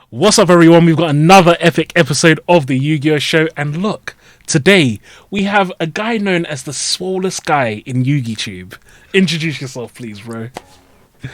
What's up, everyone? We've got another epic episode of the Yu-Gi-Oh! Show, and look, today we have a guy known as the swollest guy in Yu-Gi-Tube. Introduce yourself, please, bro.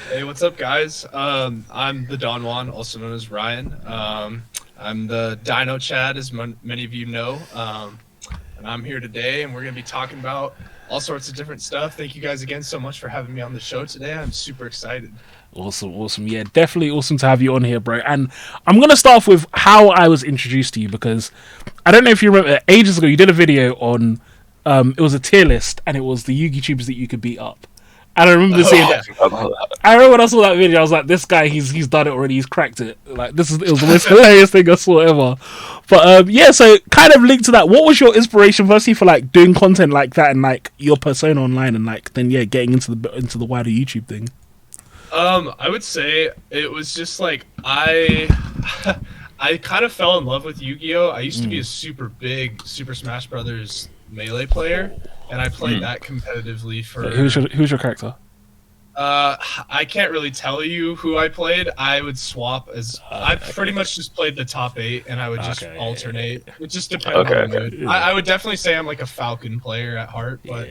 Hey, what's up, guys? I'm the JUAN, also known as Ryan. I'm the Dino Chad, as many of you know, and I'm here today, and we're going to be talking about all sorts of different stuff. Thank you guys again so much for having me on the show today. I'm super excited. Awesome. Yeah, definitely awesome to have you on here, bro. And I'm going to start off with how I was introduced to you, because I don't know if you remember, ages ago, you did a video on, it was a tier list, and it was the Yu-Gi tubers that you could beat up. And I remember seeing that. I remember when I saw that video, I was like, "This guy, he's done it already. He's cracked it. Like, it was the most hilarious thing I saw ever." But yeah, so kind of linked to that. What was your inspiration, firstly, for like doing content like that and like your persona online, and like then getting into the wider YouTube thing? I would say it was just like I kind of fell in love with Yu-Gi-Oh! I used to be a super big Super Smash Brothers Melee player, and I played that competitively for. Who's your character? I can't really tell you who I played. I would swap as I pretty much just played the top 8, and I would just alternate. It just depended on the mood. I would definitely say I'm like a Falcon player at heart, but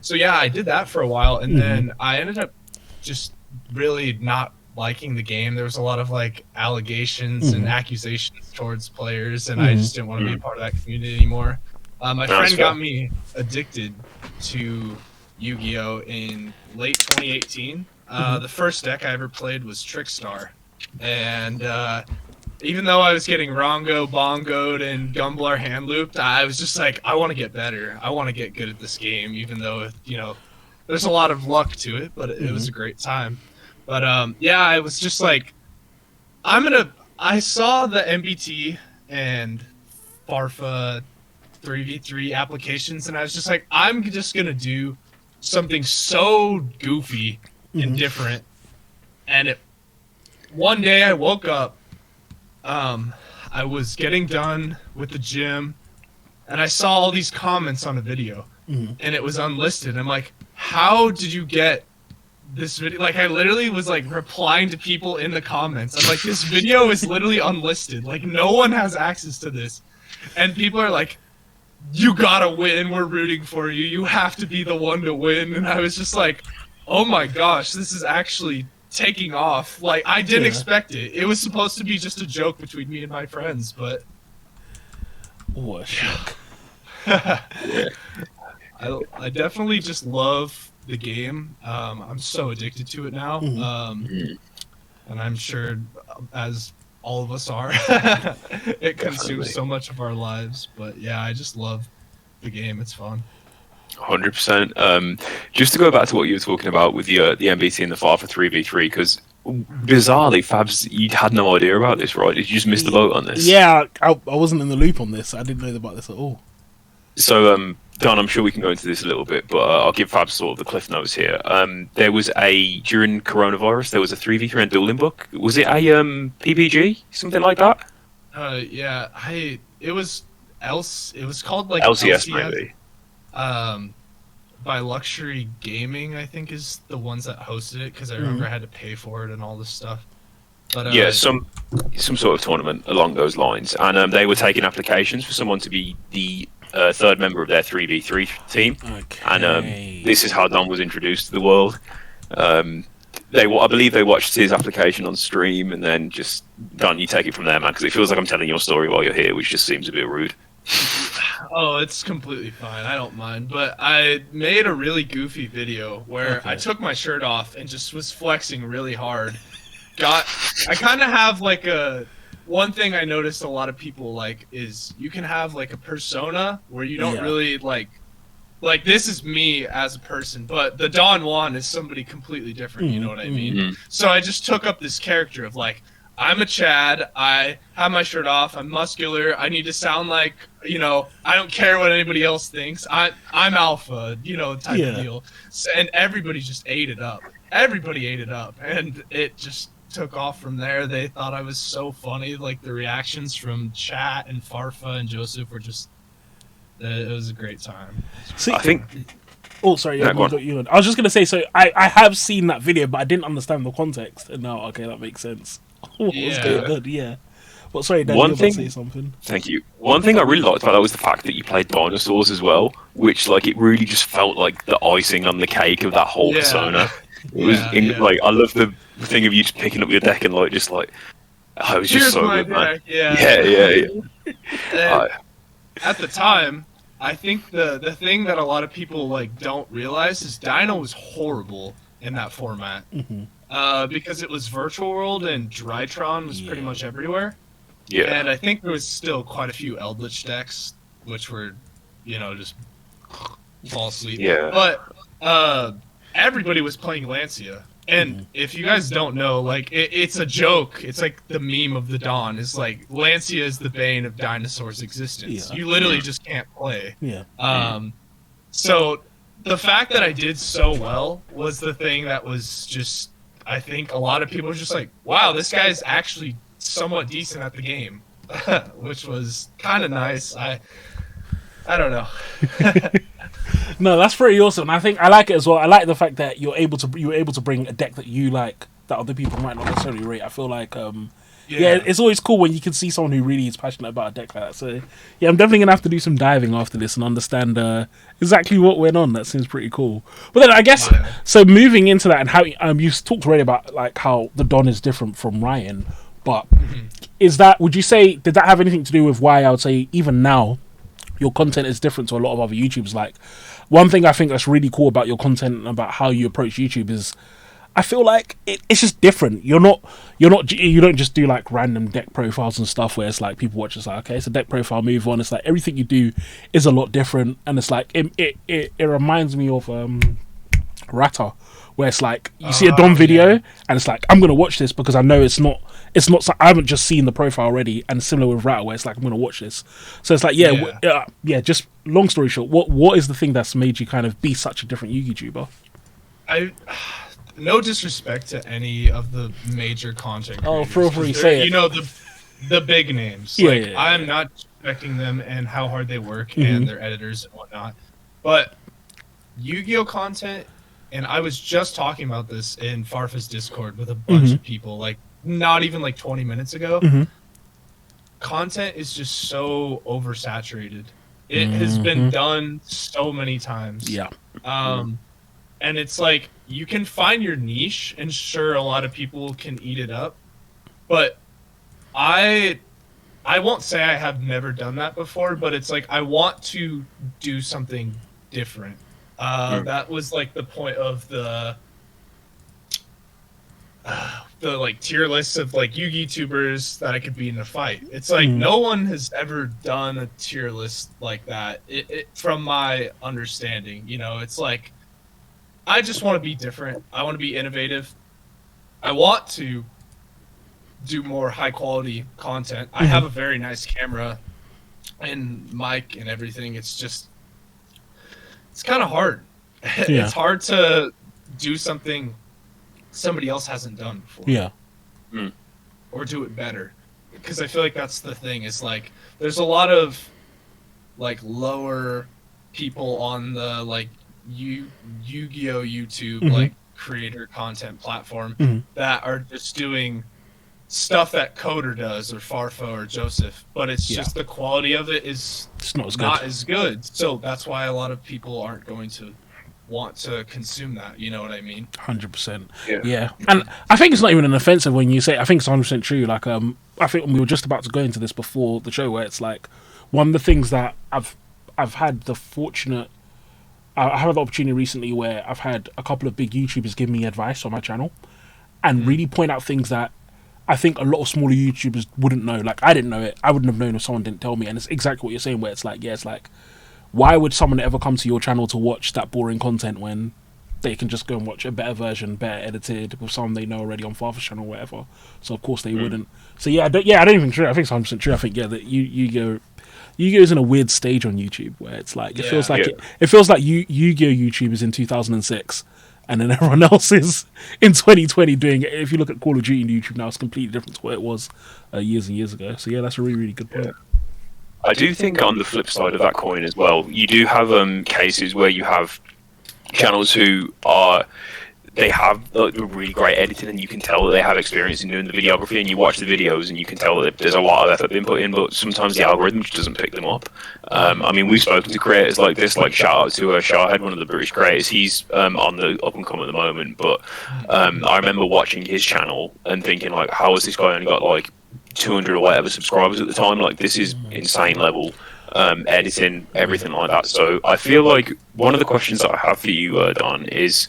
so yeah, I did that for a while, and then I ended up just really not liking the game. There was a lot of like allegations and accusations towards players, and I just didn't want to be a part of that community anymore. My friend got me addicted to Yu-Gi-Oh! In late 2018. The first deck I ever played was Trickstar, and even though I was getting Rongo, Bongoed, and Gumblar hand looped, I was just like, I want to get better. I want to get good at this game, even though, there's a lot of luck to it, but it was a great time. But yeah, I was just like, I saw the MBT and Farfa 3v3 applications, and I was just like, I'm just going to do something so goofy and different. And one day I woke up, I was getting done with the gym, and I saw all these comments on a video, and it was unlisted. I'm like, how did you get this video? Like, I literally was like replying to people in the comments. I'm like, this video is literally unlisted. Like, no one has access to this. And people are like, you gotta win. We're rooting for you. You have to be the one to win. And I was just like, oh my gosh, this is actually taking off. Like, I didn't expect it. It was supposed to be just a joke between me and my friends, but what a shock. I definitely just love the game. I'm so addicted to it now. And I'm sure, as all of us are, it consumes so much of our lives. But yeah, I just love the game. It's fun. 100%. Just to go back to what you were talking about with the MBT and the FAR for 3v3, because bizarrely, Fabs, you had no idea about this, right? Did you just miss the boat on this? Yeah, I wasn't in the loop on this. I didn't know about this at all. So, Don, I'm sure we can go into this a little bit, but I'll give Fabs sort of the cliff notes here. There was during coronavirus, there was a 3v3 and dueling book. Was it a PPG, something like that? Yeah, it was called like LCS maybe. By Luxury Gaming, I think, is the ones that hosted it, because I remember I had to pay for it and all this stuff. But yeah, some sort of tournament along those lines, and they were taking applications for someone to be the third member of their 3v3 team, and this is how Don was introduced to the world. I believe they watched his application on stream, and then just, Don, you take it from there, man, because it feels like I'm telling your story while you're here, which just seems a bit rude. Oh, it's completely fine. I don't mind. But I made a really goofy video where I took my shirt off and just was flexing really hard. I kind of have like one thing I noticed a lot of people like is you can have like a persona where you don't really like this is me as a person, but the Don Juan is somebody completely different. You know what I mean? So I just took up this character of like, I'm a Chad, I have my shirt off, I'm muscular, I need to sound like, I don't care what anybody else thinks, I'm alpha, type of deal. And everybody just ate it up. Everybody ate it up, and it just took off from there. They thought I was so funny. Like, the reactions from chat and Farfa and Joseph were just, it was a great time. See, I think Oh, sorry, yeah, No, go on. you. I was just gonna say, so I have seen that video, but I didn't understand the context, and now okay, that makes sense. What was going on? Yeah. But sorry, Dan, you were about to say something. Thank you. One thing I really liked about that was the fact that you played dinosaurs as well, which like it really just felt like the icing on the cake of that whole persona. It was like I love the thing of you just picking up your deck and like just like it was just so good, man. Yeah. At the time, I think the thing that a lot of people like don't realize is Dino was horrible in that format. Because it was Virtual World and Drytron was pretty much everywhere. Yeah. And I think there was still quite a few Eldritch decks, which were, just fall asleep. Yeah. But everybody was playing Lancia. And if you guys don't know, like, it's a joke. It's like the meme of the Dawn. It's like, Lancia is the bane of dinosaurs' existence. You literally just can't play. So the fact that I did so well was the thing that was just, I think a lot of people were just like, wow, this guy's actually somewhat decent at the game, which was kind of nice. I don't know. No, that's pretty awesome. I think I like it as well. I like the fact that you were able to bring a deck that you like that other people might not necessarily rate. I feel like it's always cool when you can see someone who really is passionate about a deck like that. So yeah, I'm definitely gonna have to do some diving after this and understand exactly what went on. That seems pretty cool. But then I guess so moving into that and how you talked already about like how the Don is different from Ryan, but would you say did that have anything to do with why I would say even now your content is different to a lot of other YouTubers? Like one thing I think that's really cool about your content and about how you approach YouTube is I feel like it's just different. You don't just do like random deck profiles and stuff where it's like people watch it's like okay, it's a deck profile, move on. It's like everything you do is a lot different, and it's like it reminds me of Rata, where it's like you see a Dom video and it's like I'm gonna watch this because I know it's not I haven't just seen the profile already, and similar with Rata where it's like I'm gonna watch this. So it's like just long story short, what is the thing that's made you kind of be such a different YouTuber? No disrespect to any of the major content creators. Oh, feel free to say it. The big names. I'm not respecting them and how hard they work and their editors and whatnot. But Yu-Gi-Oh content, and I was just talking about this in Farfa's Discord with a bunch of people, like not even like 20 minutes ago. Content is just so oversaturated. It has been done so many times. Yeah. And it's like you can find your niche, and sure, a lot of people can eat it up, but I won't say I have never done that before, but it's like I want to do something different. That was like the point of the like tier lists of like YouTubers that I could be in a fight. It's like no one has ever done a tier list like that. From my understanding, it's like I just want to be different. I want to be innovative. I want to do more high quality content. I have a very nice camera and mic and everything. It's kind of hard. It's hard to do something somebody else hasn't done before. Yeah. Or do it better. Because I feel like that's the thing. Is like there's a lot of like lower people on the like Yu-Gi-Oh YouTube like creator content platform that are just doing stuff that Coder does or Farfo or Joseph, but it's just the quality of it is not as good. So that's why a lot of people aren't going to want to consume that. You know what I mean? 100%. Yeah. And I think it's not even an offensive when you say. I think it's 100% true. Like I think we were just about to go into this before the show, where it's like one of the things that I've had the fortunate. I had the opportunity recently where I've had a couple of big YouTubers give me advice on my channel and really point out things that I think a lot of smaller YouTubers wouldn't know. Like, I didn't know it. I wouldn't have known if someone didn't tell me. And it's exactly what you're saying, where it's like, why would someone ever come to your channel to watch that boring content when they can just go and watch a better version, better edited, with someone they know already on Father's channel or whatever? So, of course, they wouldn't. So, I don't even true. I think it's 100% true. I think, that Yu-Gi-Oh is in a weird stage on YouTube where it's like it feels like Yu-Gi-Oh YouTube is in 2006, and then everyone else is in 2020 doing it. If you look at Call of Duty on YouTube now, it's completely different to what it was years and years ago. So that's a really, really good point. I do think on the flip side of that coin as well, you do have cases where you have channels who are, they have like, really great editing, and you can tell that they have experience in doing the videography, and you watch the videos and you can tell that there's a lot of effort being put in, but sometimes the algorithm just doesn't pick them up. I mean, we've spoken to creators like this, like shout out to Shahhead, one of the British creators. He's on the up and come at the moment, but I remember watching his channel and thinking like, how has this guy only got like 200 or whatever subscribers at the time? Like, this is insane level editing, everything like that. So I feel like one of the questions that I have for you, Don, is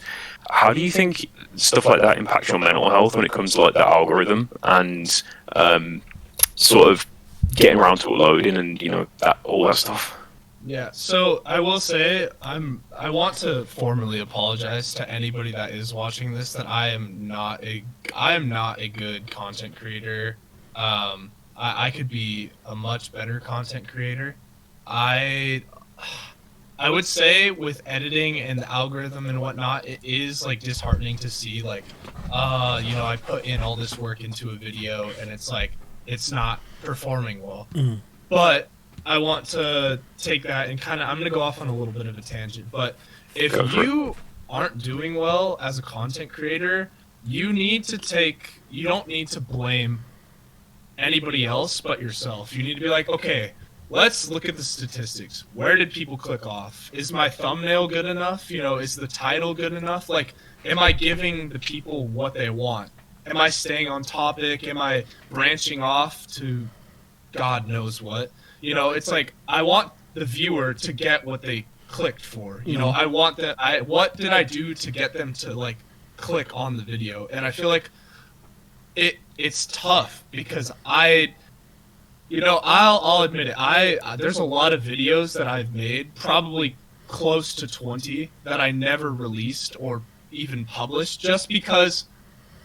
how do you think stuff like that impacts your mental health when it comes to like the algorithm and sort of getting around to uploading and, you know, that all that stuff? Yeah, so I will say I want to formally apologize to anybody that is watching this that I am not a good content creator. I could be a much better content creator. I would say with editing and the algorithm and whatnot, it is like disheartening to see like, you know, I put in all this work into a video and it's like it's not performing well. But I want to take that and I'm going to go off on a little bit of a tangent. But if you aren't doing well as a content creator, you don't need to blame anybody else but yourself. You need to be like, okay, let's look at the statistics. Where did people click off? Is my thumbnail good enough? You know, is the title good enough? Like, am I giving the people what they want? Am I staying on topic? Am I branching off to God knows what? You know, it's like, I want the viewer to get what they clicked for. You know, I want that. What did I do to get them to, like, click on the video? And I feel like it's tough because you know, I'll admit it. There's a lot of videos that I've made, probably close to 20, that I never released or even published just because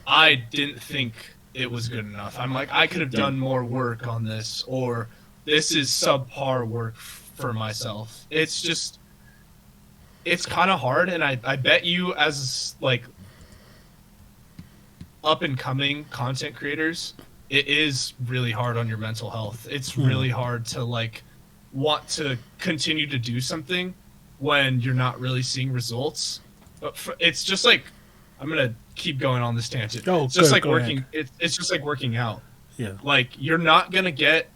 I didn't think it was good enough. I'm like, I could have done more work on this, or this is subpar work for myself. It's just, it's kind of hard, and I bet you as, like, up-and-coming content creators, it is really hard on your mental health. It's really hard to like want to continue to do something when you're not really seeing results. But it's just like, I'm gonna keep going on this tangent. It's just like working. It's just like working out. Yeah. Like, you're not gonna get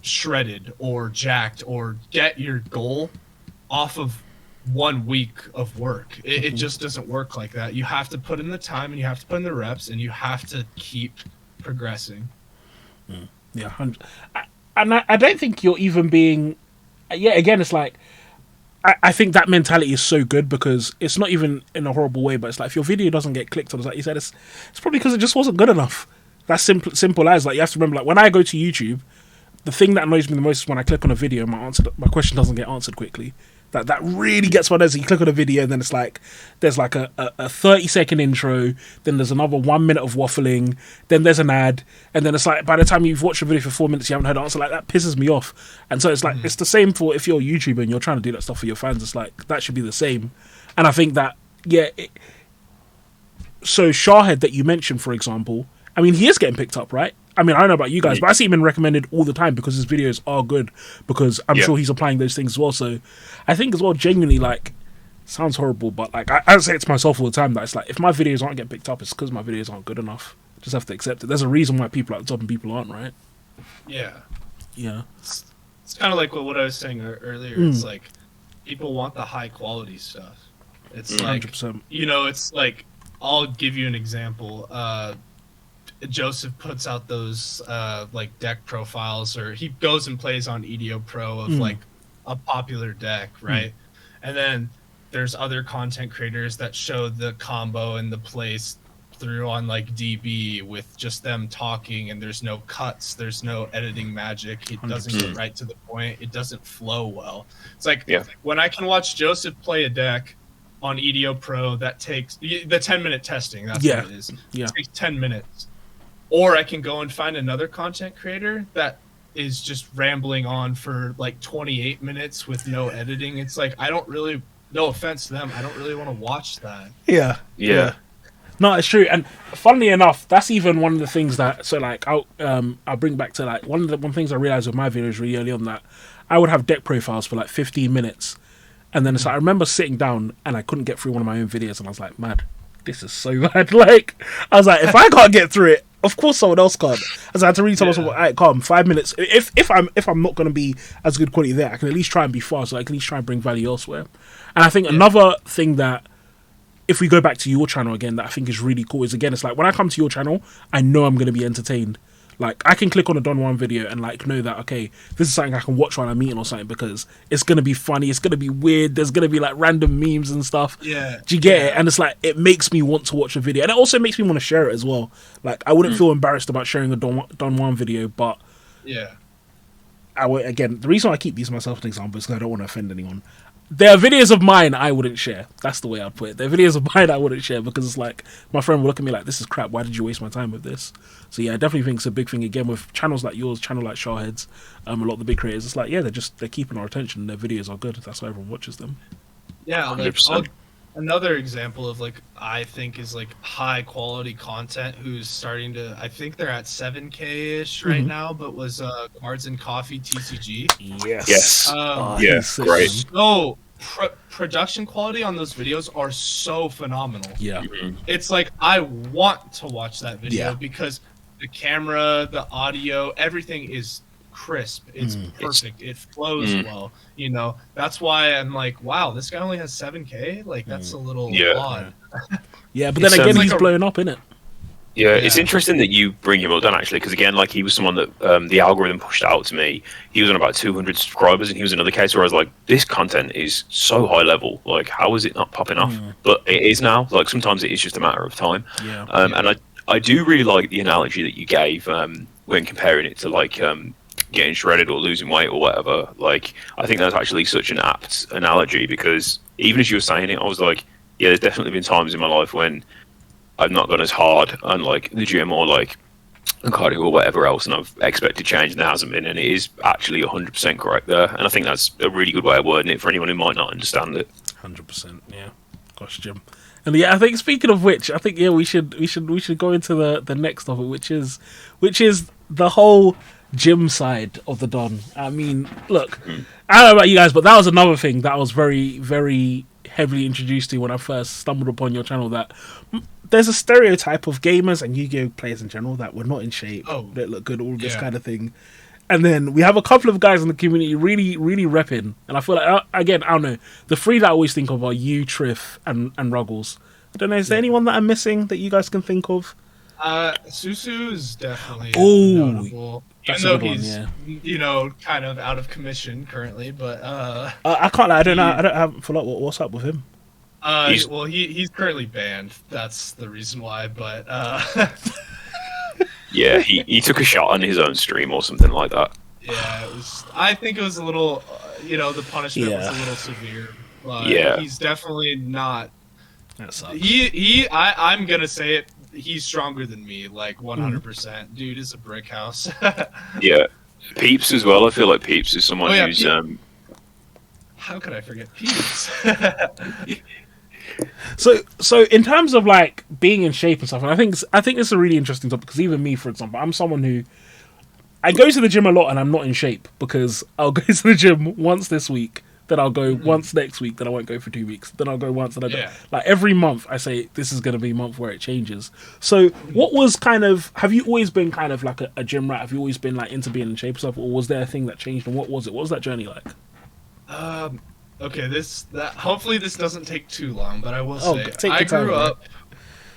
shredded or jacked or get your goal off of 1 week of work. It just doesn't work like that. You have to put in the time, and you have to put in the reps, and you have to keep progressing. Yeah, 100. And I don't think you're even being. Yeah, again, it's like I think that mentality is so good because it's not even in a horrible way, but it's like if your video doesn't get clicked on, it's like you said, it's probably because it just wasn't good enough. That's simple as, like, you have to remember, like, when I go to YouTube, the thing that annoys me the most is when I click on a video, my question doesn't get answered quickly. That really gets my nerves. You click on a video and then it's like there's like a 30-second intro, then there's another 1 minute of waffling, then there's an ad, and then it's like by the time you've watched a video for 4 minutes you haven't heard the answer. Like, that pisses me off. And so it's like it's the same for if you're a YouTuber and you're trying to do that stuff for your fans. It's like that should be the same. And I think that so Shahhead that you mentioned, for example, I mean, he is getting picked up, right? I mean, I don't know about you guys, but I see him recommended all the time because his videos are good, because I'm sure he's applying those things as well. So I think as well, genuinely, like, sounds horrible, but like I say it to myself all the time that it's like, if my videos aren't getting picked up, it's because my videos aren't good enough. Just have to accept it. There's a reason why people are at the top and people aren't, right? Yeah. Yeah. It's kind of like what I was saying earlier. It's like people want the high quality stuff. It's like 100%. You know, it's like, I'll give you an example. Joseph puts out those like deck profiles, or he goes and plays on EDO Pro of like a popular deck, right? And then there's other content creators that show the combo and the plays through on like DB with just them talking, and there's no cuts, there's no editing magic. It doesn't get right to the point. It doesn't flow well. It's like when I can watch Joseph play a deck on EDO Pro that takes the 10-minute testing. That's what it is. It takes 10 minutes. Or I can go and find another content creator that is just rambling on for like 28 minutes with no editing. It's like, I don't really, no offense to them, I don't really want to watch that. Yeah. No, it's true. And funnily enough, that's even one of the things that, so like, I'll bring back to like, one things I realized with my videos really early on, that I would have deck profiles for like 15 minutes. And then it's like, I remember sitting down and I couldn't get through one of my own videos, and I was like, mad, this is so bad. Like, I was like, if I can't get through it, of course someone else can't. As I had to read someone, all right, calm, 5 minutes. If I'm not going to be as good quality there, I can at least try and be fast. So I can at least try and bring value elsewhere. And I think another thing that, if we go back to your channel again, that I think is really cool is, again, it's like when I come to your channel, I know I'm going to be entertained. Like, I can click on a Don Juan video and, like, know that, okay, this is something I can watch while I'm eating or something, because it's going to be funny, it's going to be weird, there's going to be, like, random memes and stuff. Yeah. Do you get it? And it's like, it makes me want to watch a video. And it also makes me want to share it as well. Like, I wouldn't feel embarrassed about sharing a Don Juan video, but... Yeah. Again, the reason I keep using myself as an example is because I don't want to offend anyone. There are videos of mine I wouldn't share. That's the way I'd put it. There are videos of mine I wouldn't share because it's like, my friend will look at me like, this is crap, why did you waste my time with this? So yeah, I definitely think it's a big thing, again, with channels like yours, channel like Shawheads, a lot of the big creators. It's like, yeah, they're keeping our attention, their videos are good, that's why everyone watches them. Yeah, like, 100%. another example of, like, I think is, like, high quality content who's starting to, I think they're at 7K-ish right now, but was Cards and Coffee TCG. Yes. Yeah, great. So, production quality on those videos are so phenomenal. Yeah. It's like, I want to watch that video Yeah. because the camera, the audio, everything is crisp. It's perfect. It flows well. You know, that's why I'm like, wow, this guy only has 7K. Like, that's a little odd. Yeah, but then again, like he's blowing up, innit? Yeah, it's interesting that you bring him up, Dan, actually, because again, like, he was someone that the algorithm pushed out to me. He was on about 200 subscribers, and he was another case where I was like, this content is so high level. Like, how is it not popping off? But it is now. Like, sometimes it is just a matter of time. Yeah. And I do really like the analogy that you gave when comparing it to, like, getting shredded or losing weight or whatever. Like, I think that's actually such an apt analogy, because even as you were saying it, I was like, yeah, there's definitely been times in my life when I've not gone as hard on, like, the gym or, like, cardio or whatever else, and I've expected change and there hasn't been, and it is actually 100% correct there. And I think that's a really good way of wording it for anyone who might not understand it. 100%, yeah. Gosh, Jim. And yeah, I think, speaking of which, I think, yeah, we should go into the next of it, which is the whole gym side of the Don. I mean, look, I don't know about you guys, but that was another thing that I was very, very heavily introduced to when I first stumbled upon your channel, that there's a stereotype of gamers and Yu-Gi-Oh players in general that we're not in shape, that look good, all this kind of thing. And then we have a couple of guys in the community really, really repping. And I feel like, again, I don't know, the three that I always think of are you, Triff, and Ruggles. I don't know, is there anyone that I'm missing that you guys can think of? Susu is definitely notable. That's Even a though good one, he's, yeah. you know, kind of out of commission currently, but I can't. I don't know. I haven't followed up what's up with him. he's currently banned. That's the reason why. But Yeah, he took a shot on his own stream or something like that. yeah, I think it was a little, the punishment was a little severe. But Yeah. he's definitely not. That sucks. I'm gonna say it. He's stronger than me, like 100%. Dude is a brick house. Yeah, Peeps as well. I feel like Peeps is someone who's How could I forget Peeps? So in terms of like being in shape and stuff, and I think it's a really interesting topic, because even me, for example, I'm someone who I go to the gym a lot and I'm not in shape, because I'll go to the gym once this week, then I'll go once next week, then I won't go for 2 weeks, then I'll go once, then I don't. Like every month I say this is going to be a month where it changes. So what was have you always been kind of like a gym rat? Have you always been like into being in shape and stuff, or was there a thing that changed, and what was it? What was that journey like? Okay, hopefully this doesn't take too long, but I will say take your time,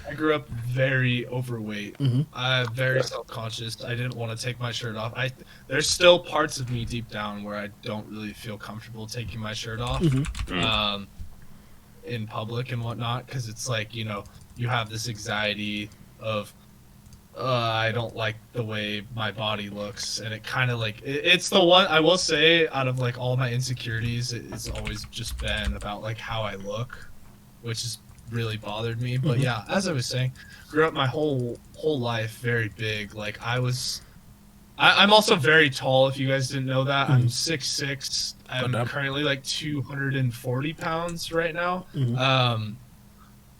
I grew up very overweight. I'm very self-conscious. I didn't want to take my shirt off. There's still parts of me deep down where I don't really feel comfortable taking my shirt off in public and whatnot, because it's like, you have this anxiety of I don't like the way my body looks, and it kind of like it's the one I will say out of like all my insecurities, it's always just been about like how I look, which has really bothered me. But yeah, as I was saying, grew up my whole life very big. Like I'm also very tall, if you guys didn't know that. I'm 6'6". I'm currently like 240 pounds right now.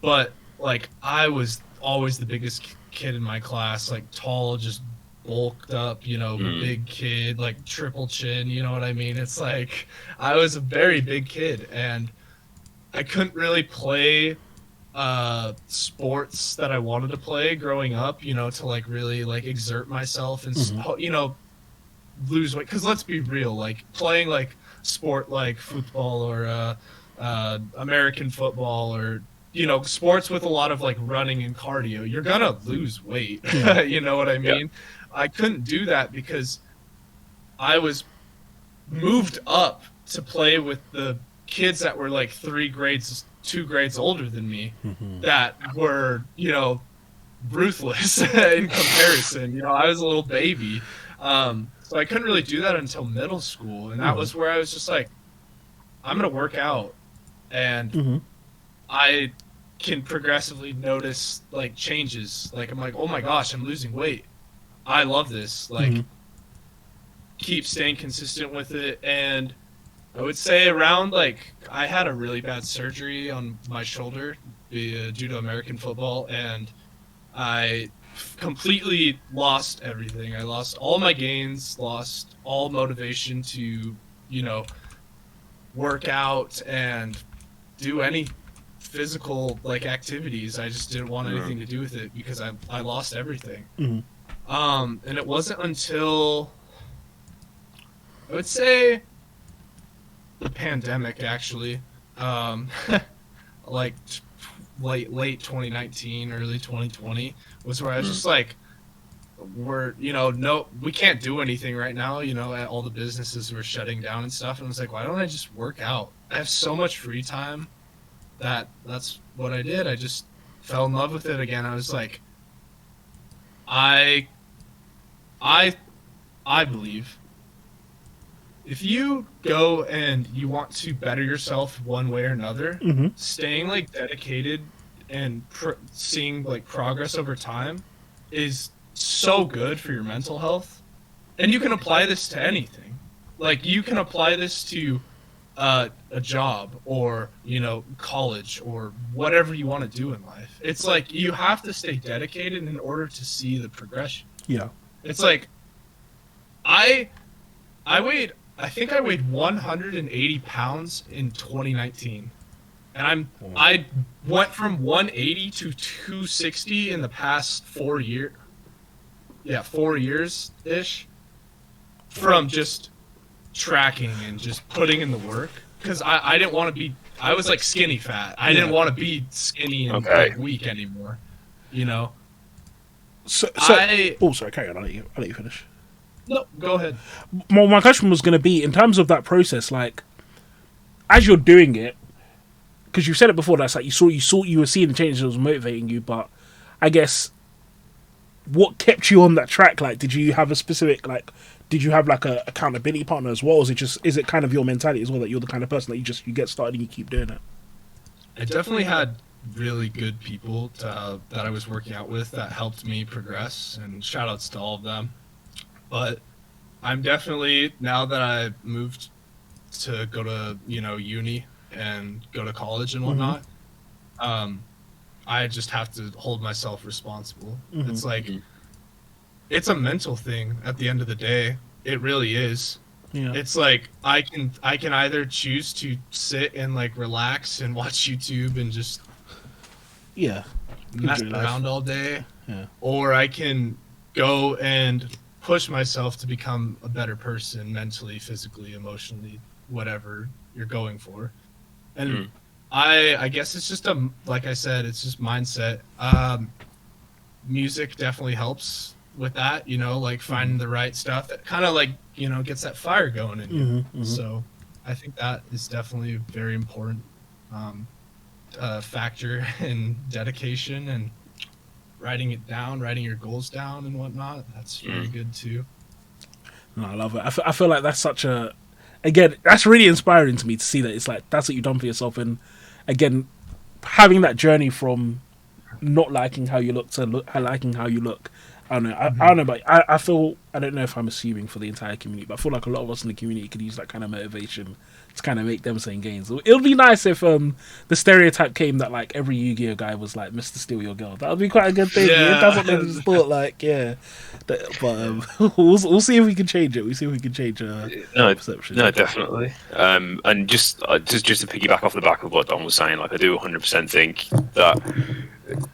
But like I was always the biggest kid in my class, like tall, just bulked up, big kid, like triple chin, you know what I mean? It's like I was a very big kid, and I couldn't really play sports that I wanted to play growing up, to like really like exert myself and lose weight. Because let's be real, like playing like sport like football or American football or sports with a lot of like running and cardio, you're gonna lose weight. You know what I mean? Yeah. I couldn't do that because I was moved up to play with the kids that were like 2 grades older than me, that were ruthless in comparison. I was a little baby, so I couldn't really do that until middle school, and that was where I was just like, I'm gonna work out, and I can progressively notice like changes. Like I'm like, oh my gosh, I'm losing weight. I love this. Like, keep staying consistent with it. And I would say around like I had a really bad surgery on my shoulder due to American football, and I completely lost everything. I lost all my gains, lost all motivation to work out and do any physical like activities. I just didn't want anything to do with it because I lost everything. And it wasn't until I would say the pandemic, actually, like late 2019, early 2020, was where I was just like, we can't do anything right now. All the businesses were shutting down and stuff, and I was like, why don't I just work out? I have so much free time. That's what I did. I just fell in love with it again. I was like, I believe if you go and you want to better yourself one way or another, staying like dedicated and seeing like progress over time is so good for your mental health. And you can apply this to anything. Like you can apply this to a job or college or whatever you want to do in life. It's like you have to stay dedicated in order to see the progression. Yeah. It's like I think I weighed 180 pounds in 2019, and I went from 180 to 260 in the past 4 years. Yeah, 4 years ish, from just tracking and just putting in the work, because I didn't want to be. I was like skinny fat. I didn't want to be skinny and like weak anymore. So sorry, carry on. I'll let you finish. No, go ahead. Well, my question was going to be, in terms of that process, like, as you're doing it, because you said it before, that's like you were seeing the changes that was motivating you, but I guess what kept you on that track? Like, did you have a specific, like, did you have like a accountability partner as well? Or is it kind of your mentality as well, that you're the kind of person that you get started and you keep doing it? I definitely had really good people that I was working out with that helped me progress, and shout outs to all of them. But I'm definitely, now that I moved to go to uni and go to college and whatnot, I just have to hold myself responsible. It's like, it's a mental thing at the end of the day. It really is. Yeah. It's like I can either choose to sit and like relax and watch YouTube and just mess around all day, or I can go and push myself to become a better person, mentally, physically, emotionally, whatever you're going for. And I guess it's just like I said, it's just mindset. Music definitely helps with that, like finding the right stuff that kind of like, gets that fire going in you. So I think that is definitely a very important factor in dedication, and writing it down, writing your goals down and whatnot. That's very good too. No, I love it. I feel like that's again, that's really inspiring to me to see that it's like, that's what you've done for yourself. And again, having that journey from not liking how you look to liking how you look, I don't know. I don't know, but I feel, I don't know if I'm assuming for the entire community, but I feel like a lot of us in the community could use that kind of motivation to kind of make them saying games. It would be nice if the stereotype came that like every Yu-Gi-Oh guy was like Mr. Steal Your Girl. That would be quite a good thing. Yeah. If that's what they just thought, like, yeah. But we'll see if we can change it. We see if we can change perception. No, definitely. And just to piggyback off the back of what Don was saying, like I do 100% think that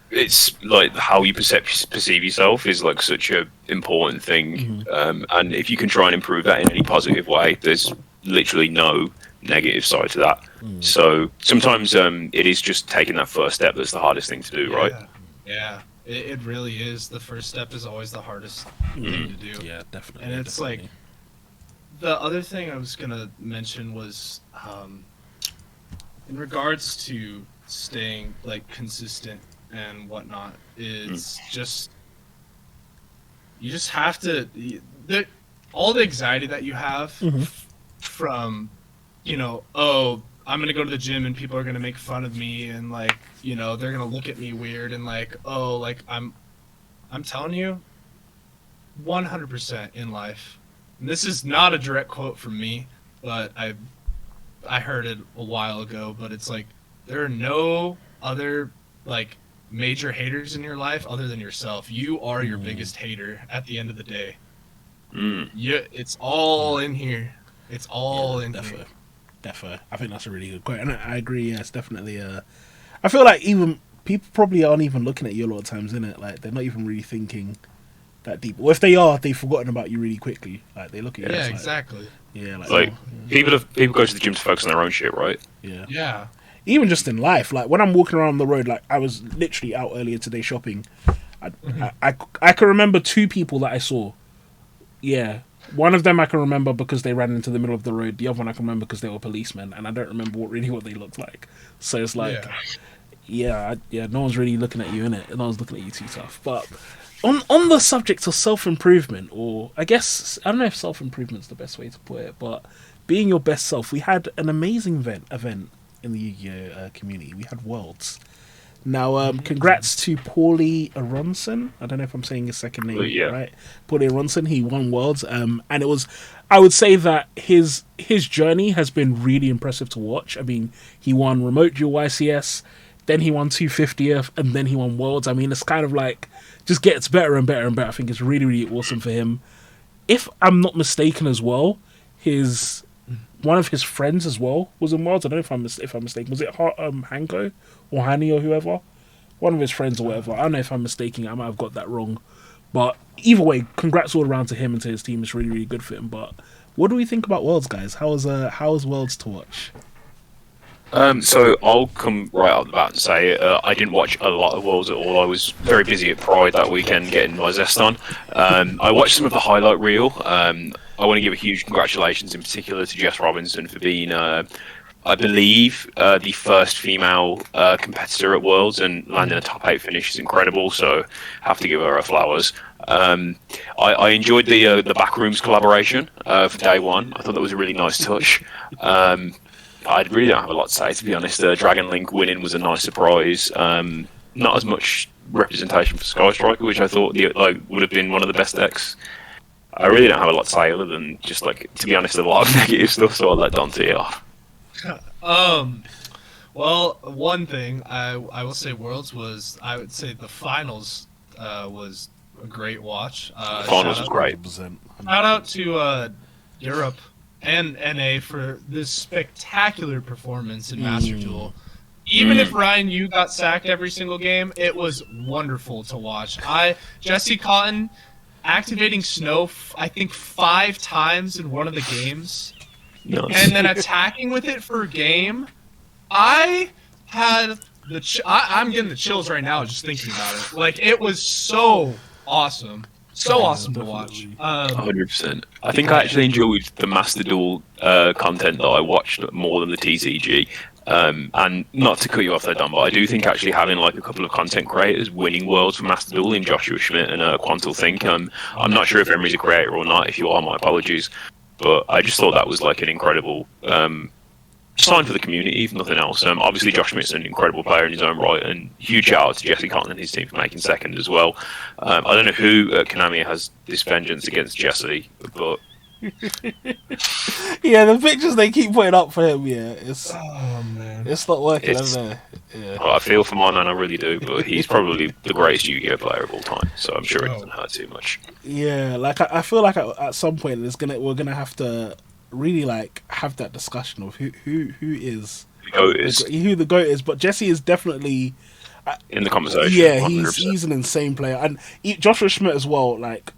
it's like how you perceive yourself is like such a important thing. And if you can try and improve that in any positive way, there's literally no negative side to that. So sometimes it is just taking that first step that's the hardest thing to do, right? Yeah, it really is. The first step is always the hardest thing to do. Yeah, definitely. And it's like the other thing I was gonna mention was in regards to staying like consistent and whatnot is just you just have to all the anxiety that you have from oh, I'm gonna go to the gym and people are gonna make fun of me and like they're gonna look at me weird and like oh like I'm telling you 100% in life, and this is not a direct quote from me, but I heard it a while ago, but it's like there are no other like major haters in your life other than yourself. You are your biggest hater at the end of the day. It's all in here. It's all in here. Definitely. I think that's a really good quote, and I agree. Yeah, it's definitely. I feel like even people probably aren't even looking at you a lot of times, innit? Like they're not even really thinking that deep. Or if they are, they've forgotten about you really quickly. Like they look at you. Yeah, like, exactly. Yeah, like people go to the gym to focus on their own shit, right? Yeah. Yeah. Even just in life, like when I'm walking around the road, like I was literally out earlier today shopping. I can remember two people that I saw. Yeah. One of them I can remember because they ran into the middle of the road. The other one I can remember because they were policemen, and I don't remember what they looked like. So it's like, no one's really looking at you, innit? No one's looking at you too tough. But on the subject of self-improvement, or I guess, I don't know if self-improvement's the best way to put it, but being your best self, we had an amazing event in the Yu-Gi-Oh community. We had Worlds. Now, congrats to Paulie Aronson. I don't know if I'm saying his second name right. Paulie Aronson. He won Worlds, and it was. I would say that his journey has been really impressive to watch. I mean, he won Remote Duel YCS, then he won 250th, and then he won Worlds. I mean, it's kind of like just gets better and better and better. I think it's really, really awesome for him. If I'm not mistaken, as well, one of his friends as well was in Worlds. I don't know if I'm mistaken. Was it Hanko or Hani or whoever? One of his friends or whatever. I don't know if I'm mistaken. I might have got that wrong. But either way, congrats all around to him and to his team. It's really, really good for him. But what do we think about Worlds, guys? How was Worlds to watch? So I'll come right out the bat and say I didn't watch a lot of Worlds at all. I was very busy at Pride that weekend getting my zest on. I watched some of the highlight reel. I want to give a huge congratulations in particular to Jess Robinson for being, I believe, the first female competitor at Worlds, and landing a top 8 finish is incredible, so have to give her flowers. I enjoyed the Backrooms collaboration for day one. I thought that was a really nice touch. I really don't have a lot to say, to be honest. Dragon Link winning was a nice surprise. Not as much representation for Sky Striker, which I thought would have been one of the best decks. I really don't have a lot to say other than just, like, to be honest, a lot of negative stuff, so I'll let Dante off. Well, one thing I will say Worlds was, I would say the finals was a great watch. The finals was great. Shout out to Europe and NA for this spectacular performance in Master Duel. Even if Ryan Yu got sacked every single game, it was wonderful to watch. Jesse Cotton activating Snow, I think 5 times in one of the games, and then attacking with it for a game. I had I'm getting the chills right now just thinking about it. Like, it was so awesome. So awesome to watch. 100%. I think I actually enjoyed the Master Duel content that I watched more than the TCG. And not to cut you off there, Don, but I do think actually having like a couple of content creators winning Worlds for Master Duel in Joshua Schmidt and Quantal Think. I'm not sure if Emery's a creator or not. If you are, my apologies. But I just thought that was like an incredible signed for the community, if nothing else. Obviously, Josh Smith's an incredible player in his own right, and huge shout out to Jesse Cotton and his team for making second as well. I don't know who at Konami has this vengeance against Jesse, but yeah, the pictures they keep putting up for him, it's not working, is it? Yeah. I feel for my man, I really do, but he's probably the greatest Yu-Gi-Oh player of all time, so I'm sure it doesn't hurt too much. Yeah, like I feel like at some point we're gonna have to really like have that discussion of who is who the GOAT is, but Jesse is definitely in the conversation. Yeah, he's an insane player, and Joshua Schmidt as well. Like,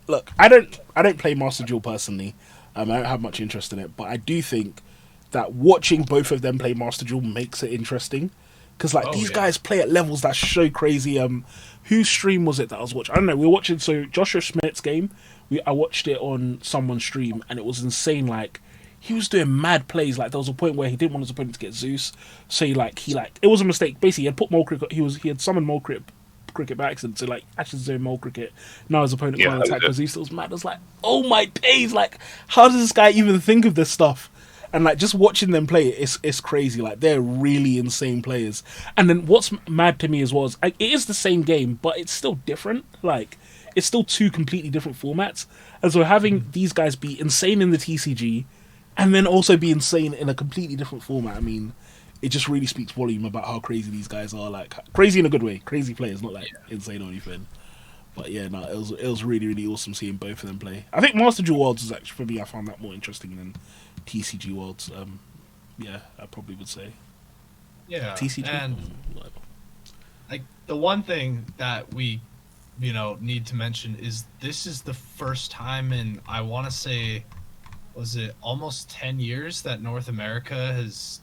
look, I don't play Master Duel personally. I don't have much interest in it, but I do think that watching both of them play Master Duel makes it interesting, because these guys play at levels that's so crazy. Whose stream was it that I was watching? I don't know. We were watching Joshua Schmidt's game. I watched it on someone's stream, and it was insane. Like, he was doing mad plays. Like, there was a point where he didn't want his opponent to get Zeus, so he it was a mistake. Basically, he had put Mole Cricket. He had summoned Mole Cricket by accident, so actually zone Mole Cricket. Now his opponent can't attack because Zeus. It was mad. I was like, oh my days! Like, how does this guy even think of this stuff? And just watching them play, it's crazy. Like, they're really insane players. And then what's mad to me as well is it is the same game, but it's still different. Like, it's still two completely different formats. And so having these guys be insane in the TCG and then also be insane in a completely different format, I mean, it just really speaks volume about how crazy these guys are. Like, crazy in a good way. Crazy players, not insane or anything. But yeah, no, it was really, really awesome seeing both of them play. I think Master Duel Worlds is actually, for me, I found that more interesting than TCG Worlds. Yeah, I probably would say. Yeah, TCG, and like the one thing that we, need to mention is this is the first time in, I want to say, was it almost 10 years that North America has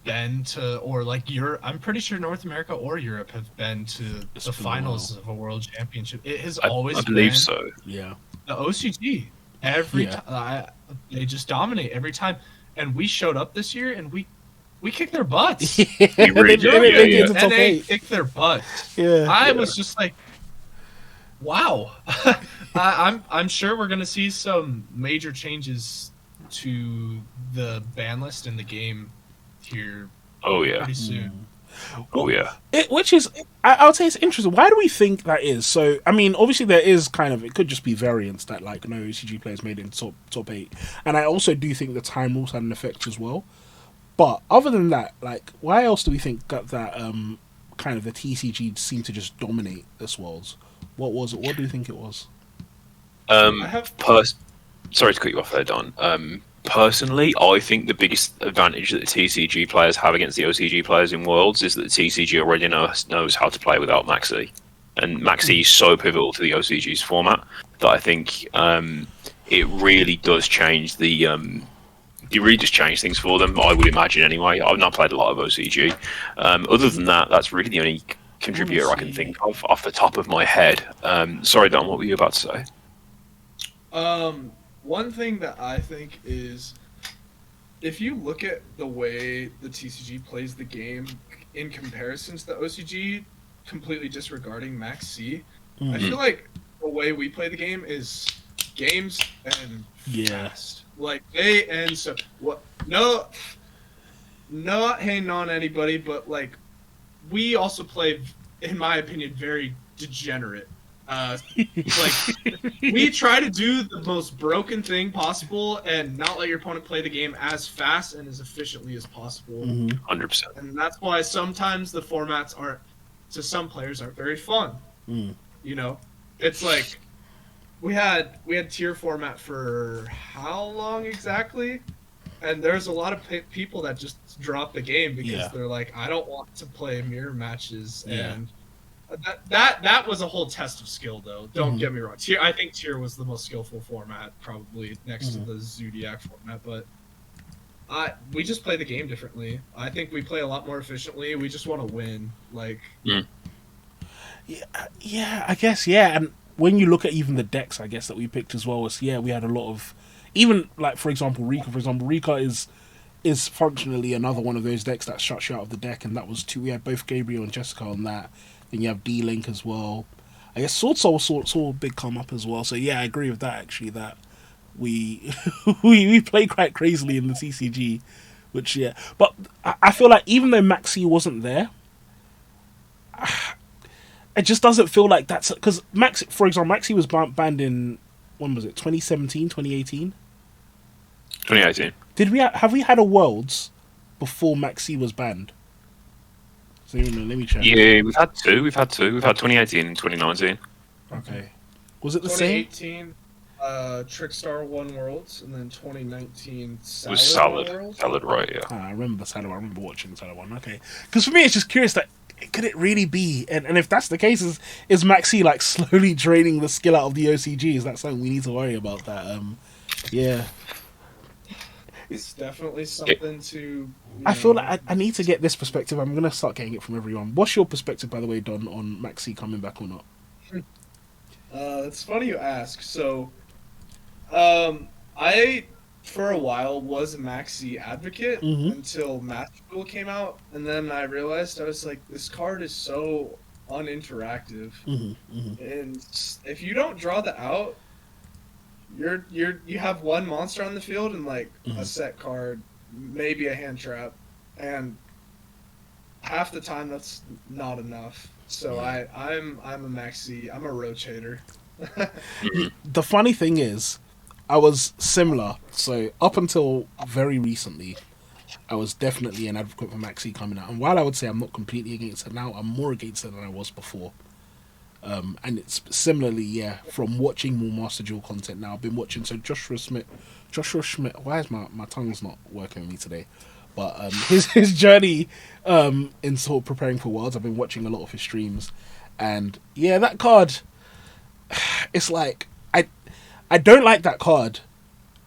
been to, or Europe. I'm pretty sure North America or Europe have been to the finals of a world championship. It has always I believe been so. Yeah, the OCG. Every time they just dominate every time, and we showed up this year and we kicked their butts. We really did, and they kicked their butts. I was just like, wow. I'm sure we're gonna see some major changes to the ban list in the game here. Pretty soon. Oh yeah. Which is, I would say it's interesting. Why do we think that is? So, I mean, obviously there is it could just be variance that no OCG players made it in top 8. And I also do think the time rules had an effect as well. But other than that, why else do we think that kind of the TCG seemed to just dominate this Worlds? What was it? What do you think it was? Sorry to cut you off there, Don. Personally, I think the biggest advantage that the TCG players have against the OCG players in Worlds is that the TCG already knows how to play without Maxi. And Maxi is so pivotal to the OCG's format that I think it really does change it really just changed things for them, I would imagine anyway. I've not played a lot of OCG. Other than that, that's really the only contributor I can think of off the top of my head. Sorry, Don, what were you about to say? One thing that I think is, if you look at the way the TCG plays the game in comparison to the OCG, completely disregarding Max C, I feel like the way we play the game is games and fast. Like, they end so what? No, not hating on anybody, but we also play, in my opinion, very degenerate. We try to do the most broken thing possible and not let your opponent play the game as fast and as efficiently as possible. 100%. And that's why sometimes the formats to some players aren't very fun. It's like we had tier format for how long exactly? And there's a lot of people that just drop the game because they're like, I don't want to play mirror matches and. That was a whole test of skill, though. Don't get me wrong. I think tier was the most skillful format, probably next to the Zodiac format. But we just play the game differently. I think we play a lot more efficiently. We just want to win. Yeah, I guess, yeah. And when you look at even the decks, I guess that we picked as well, we had a lot of, even for example, Rika. For example, Rika is functionally another one of those decks that shuts you out of the deck, and that was two. We had both Gabriel and Jessica on that. Then you have D-Link as well. I guess Sword Soul saw a big come up as well. So yeah, I agree with that actually. That we we play quite crazily in the TCG, Which but I feel like even though Maxi wasn't there, it just doesn't feel like that's because Maxi, for example, Maxi was banned in when was it 2017, 2018? 2018. Did we have we had a Worlds before Maxi was banned? So let me check. Yeah, we've had two. We've had 2018 and 2019. Okay, was it the same? 2018, Trickstar won Worlds, and then 2019 It was Salad. Salad, right? Yeah. I remember the Salad one. I remember watching the Salad one. Okay, because for me, it's just curious that could it really be? And if that's the case, is Maxi like slowly draining the skill out of the OCG? Is that something we need to worry about? That yeah. It's definitely something to. I feel like I need to get this perspective. I'm gonna start getting it from everyone. What's your perspective, by the way, Don, on Maxi coming back or not? It's funny you ask. So, I for a while was a Maxi advocate until Match Duel came out, and then I realized I was like, this card is so uninteractive, and if you don't draw the out, you have one monster on the field and like a set card, maybe a hand trap, and half the time that's not enough. So I'm a Maxi. I'm a rotator. The funny thing is, I was similar. So up until very recently, I was definitely an advocate for Maxi coming out. And while I would say I'm not completely against it now, I'm more against it than I was before. And it's similarly, from watching more Master Duel content now. I've been watching, so Joshua Schmidt, why is my tongue's not working with me today? But his journey in sort of preparing for Worlds, I've been watching a lot of his streams. And yeah, that card, it's like, I don't like that card,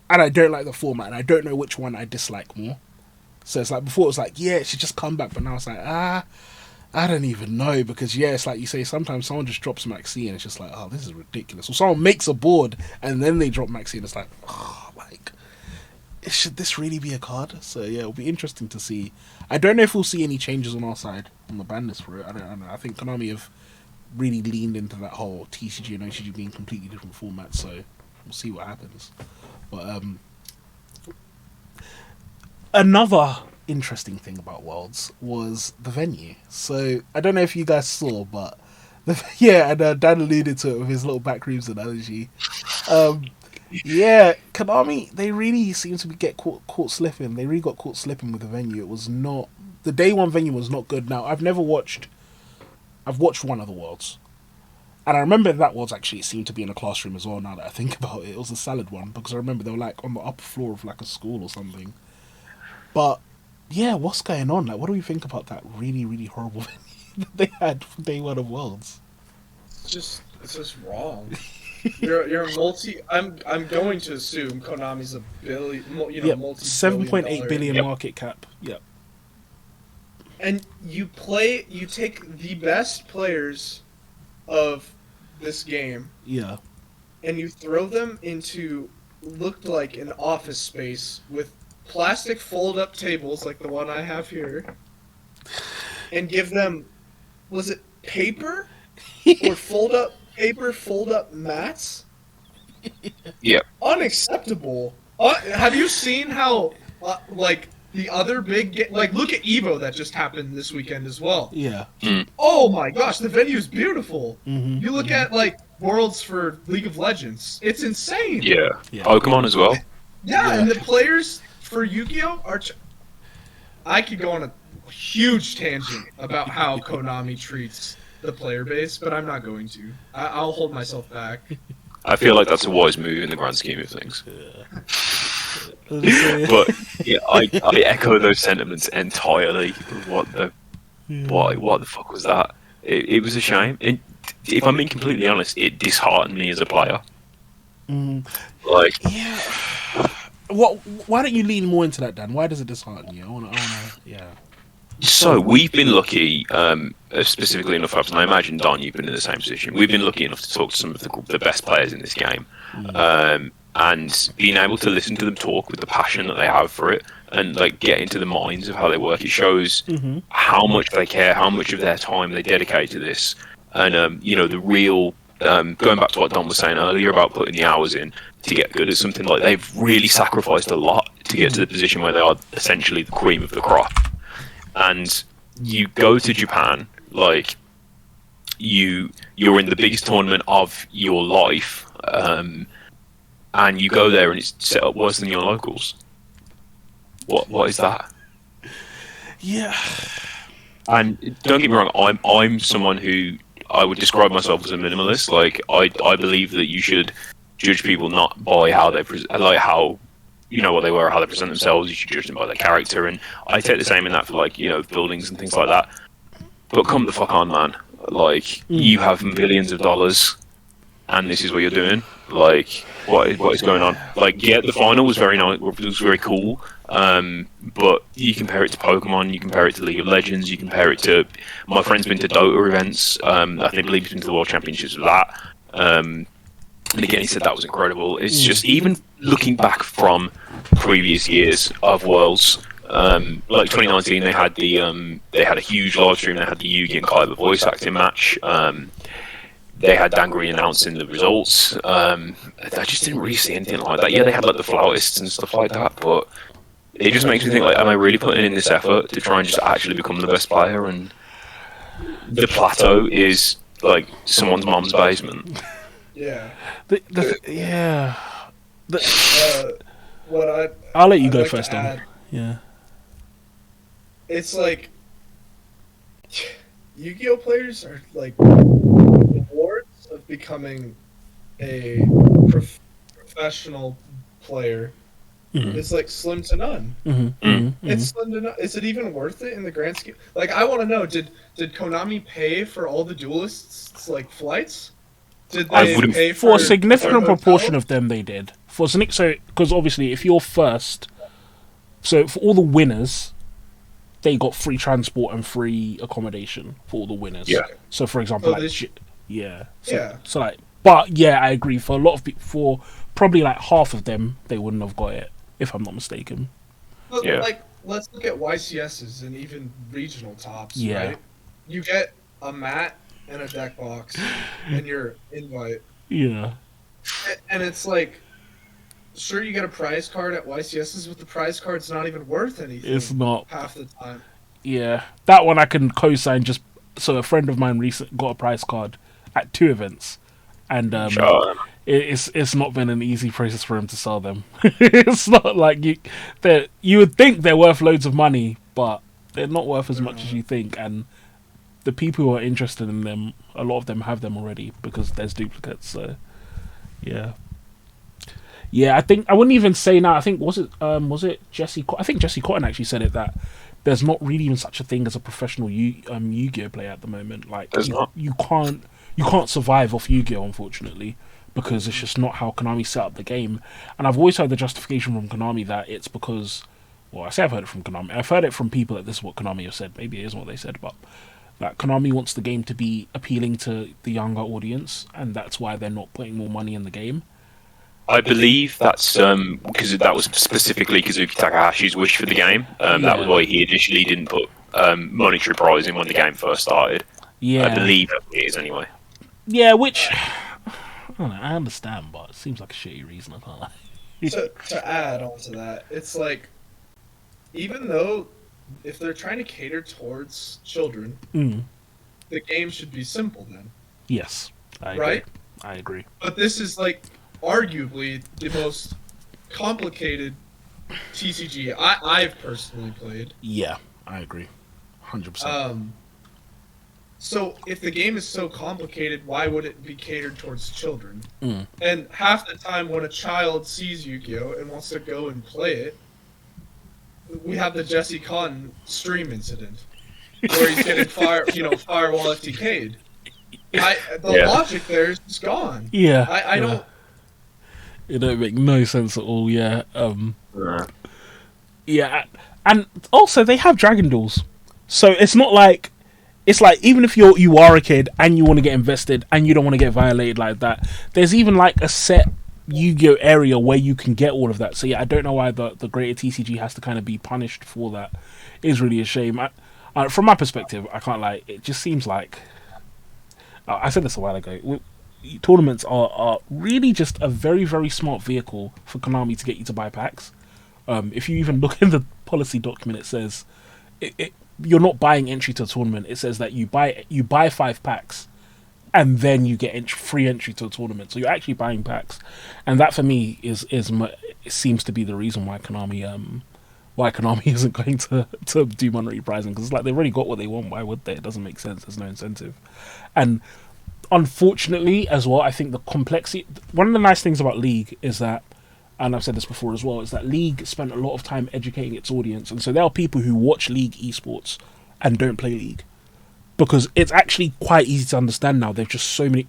and I don't like the format, and I don't know which one I dislike more. So it's like, before it was like, yeah, it should just come back, but now it's like, I don't even know, because it's like you say, sometimes someone just drops Maxi and it's just like, oh, this is ridiculous. Or someone makes a board and then they drop Maxi and it's like, oh, like, should this really be a card? So yeah, it'll be interesting to see. I don't know if we'll see any changes on our side on the ban list for it. I don't know. I think Konami have really leaned into that whole TCG and OCG being completely different formats, so we'll see what happens. But another interesting thing about Worlds was the venue. So I don't know if you guys saw, but and Dan alluded to it with his little backrooms analogy. Konami, they really seem to get caught slipping. They really got caught slipping with the venue. It was not, the day one venue was not good. Now I've watched one of the Worlds, and I remember that Worlds actually seemed to be in a classroom as well. Now that I think about it, it was a Salad one, because I remember they were like on the upper floor of like a school or something. But yeah, what's going on? Like, what do we think about that really, really horrible venue that they had for day one of Worlds? It's just wrong. You're multi. I'm going to assume Konami's a billion. Multi. $7.8 billion market cap. Yep. And you take the best players of this game. Yeah. And you throw them into looked like an office space with plastic fold-up tables like the one I have here, and give them, was it paper? Or fold-up mats? Yeah. Unacceptable. Have you seen how, the other big... look at EVO that just happened this weekend as well. Yeah. Oh my gosh, the venue's beautiful. Mm-hmm. You look at, Worlds for League of Legends. It's insane. Yeah. Pokemon as well. Yeah, and the players for Yu-Gi-Oh! I could go on a huge tangent about how Konami treats the player base, but I'm not going to. I'll hold myself back. I feel like that's a wise move in the grand scheme of things. But yeah, I echo those sentiments entirely. What the fuck was that? It was a shame. If I'm being completely honest, it disheartened me as a player. Yeah. Why don't you lean more into that, Dan? Why does it dishearten you? I wanna, yeah. So we've been lucky, specifically enough, and I imagine Don, you've been in the same position. We've been lucky enough to talk to some of the best players in this game, and being able to listen to them talk with the passion that they have for it, and get into the minds of how they work. It shows how much they care, how much of their time they dedicate to this, and the real going back to what Don was saying earlier about putting the hours in to get good at something, like they've really sacrificed a lot to get to the position where they are essentially the cream of the crop. And you go to Japan, like you're in the biggest tournament of your life, and you go there and it's set up worse than your locals. What is that? Yeah. And don't get me wrong, I'm someone who I would describe myself as a minimalist. Like I believe that you should judge people not by how they like how you know what they were, or how they present themselves. You should judge them by their character, and I take the same in that for like buildings and things like that. But come the fuck on, man! Like you have millions of dollars, and this is what you're doing. Like what is going on? Like the final was very nice. It was very cool. But you compare it to Pokemon, you compare it to League of Legends, you compare it to my friend's been to Dota events. I believe he's been to the World Championships with that. And again, he said that was incredible. It's just even looking back from previous years of Worlds, like 2019, they had a huge live stream. They had the Yugi and Kaiba voice acting match. They had Dan Green announcing the results. I just didn't really see anything like that. Yeah, they had like the flautists and stuff like that, but it just makes me think, like, am I really putting in this effort to try and just actually become the best player? And the plateau is like someone's mom's basement. Yeah. Yeah. I'll let you go first, Don. Yeah. It's like Yu-Gi-Oh players are like rewards of becoming a professional player. It's like slim to none. It's slim to none. Is it even worth it in the grand scheme? Like, I want to know, did Konami pay for all the duelists' like flights? Did they pay for a significant proportion of them? They did. Because obviously, if you're first, so for all the winners, they got free transport and free accommodation for all the winners. Yeah. So, for example, yeah. So like, but yeah, I agree. For a lot of people, for probably like half of them, they wouldn't have got it, if I'm not mistaken. But like, let's look at YCSs and even regional tops. Yeah. Right? You get a mat and a deck box, and your invite. Yeah. And it's like, sure, you get a prize card at YCSs, but the prize card's not even worth anything. It's not half the time. Yeah, that one I can co-sign. Just so a friend of mine recently got a prize card at 2 events, and it's not been an easy process for him to sell them. It's not like you would think they're worth loads of money, but they're not worth as much as you think. And the people who are interested in them, a lot of them have them already because there's duplicates. So yeah. Yeah, I think I wouldn't even say now. I think was it Jesse? I think Jesse Cotton actually said it, that there's not really even such a thing as a professional Yu-Gi-Oh player at the moment. Like you can't survive off Yu-Gi-Oh, unfortunately, because it's just not how Konami set up the game. And I've always heard the justification from Konami that it's because, well, I say I've heard it from Konami. I've heard it from people that this is what Konami have said. Maybe it isn't what they said, but that Konami wants the game to be appealing to the younger audience, and that's why they're not putting more money in the game. I believe that's because that was specifically Kazuki Takahashi's wish for the game. That was why he initially didn't put monetary prize in when the game first started. Yeah, I believe it is anyway. Yeah, which I don't know, I understand, but it seems like a shitty reason. I can't lie. To add on to that, it's like, even though if they're trying to cater towards children, the game should be simple then. Yes, I agree. Right? I agree. But this is like arguably the most complicated TCG I've personally played. Yeah, I agree. 100%. So if the game is so complicated, why would it be catered towards children? And half the time when a child sees Yu-Gi-Oh! And wants to go and play it, we have the Jesse Cotton stream incident where he's getting firewall FTK'd. The logic there is just gone. Yeah. I don't. It don't make no sense at all. Yeah. Yeah, and also they have Dragon Duels, so it's not like even if you are a kid and you want to get invested and you don't want to get violated like that, there's even like a set Yu-Gi-Oh area where you can get all of that. So yeah, I don't know why the greater TCG has to kind of be punished for that. It is really a shame. From my perspective, I can't lie. It just seems like I said this a while ago. tournaments are really just a very, very smart vehicle for Konami to get you to buy packs. If you even look in the policy document, it says you're not buying entry to a tournament. It says that you buy 5 packs, and then you get free entry to a tournament. So you're actually buying packs, and that for me seems to be the reason why Konami isn't going to do monetary pricing, because it's like they've already got what they want. Why would they? It doesn't make sense. There's no incentive, and unfortunately as well, I think the complexity. One of the nice things about League is that, and I've said this before as well, is that League spent a lot of time educating its audience, and so there are people who watch League esports and don't play League, because it's actually quite easy to understand now. They've just so many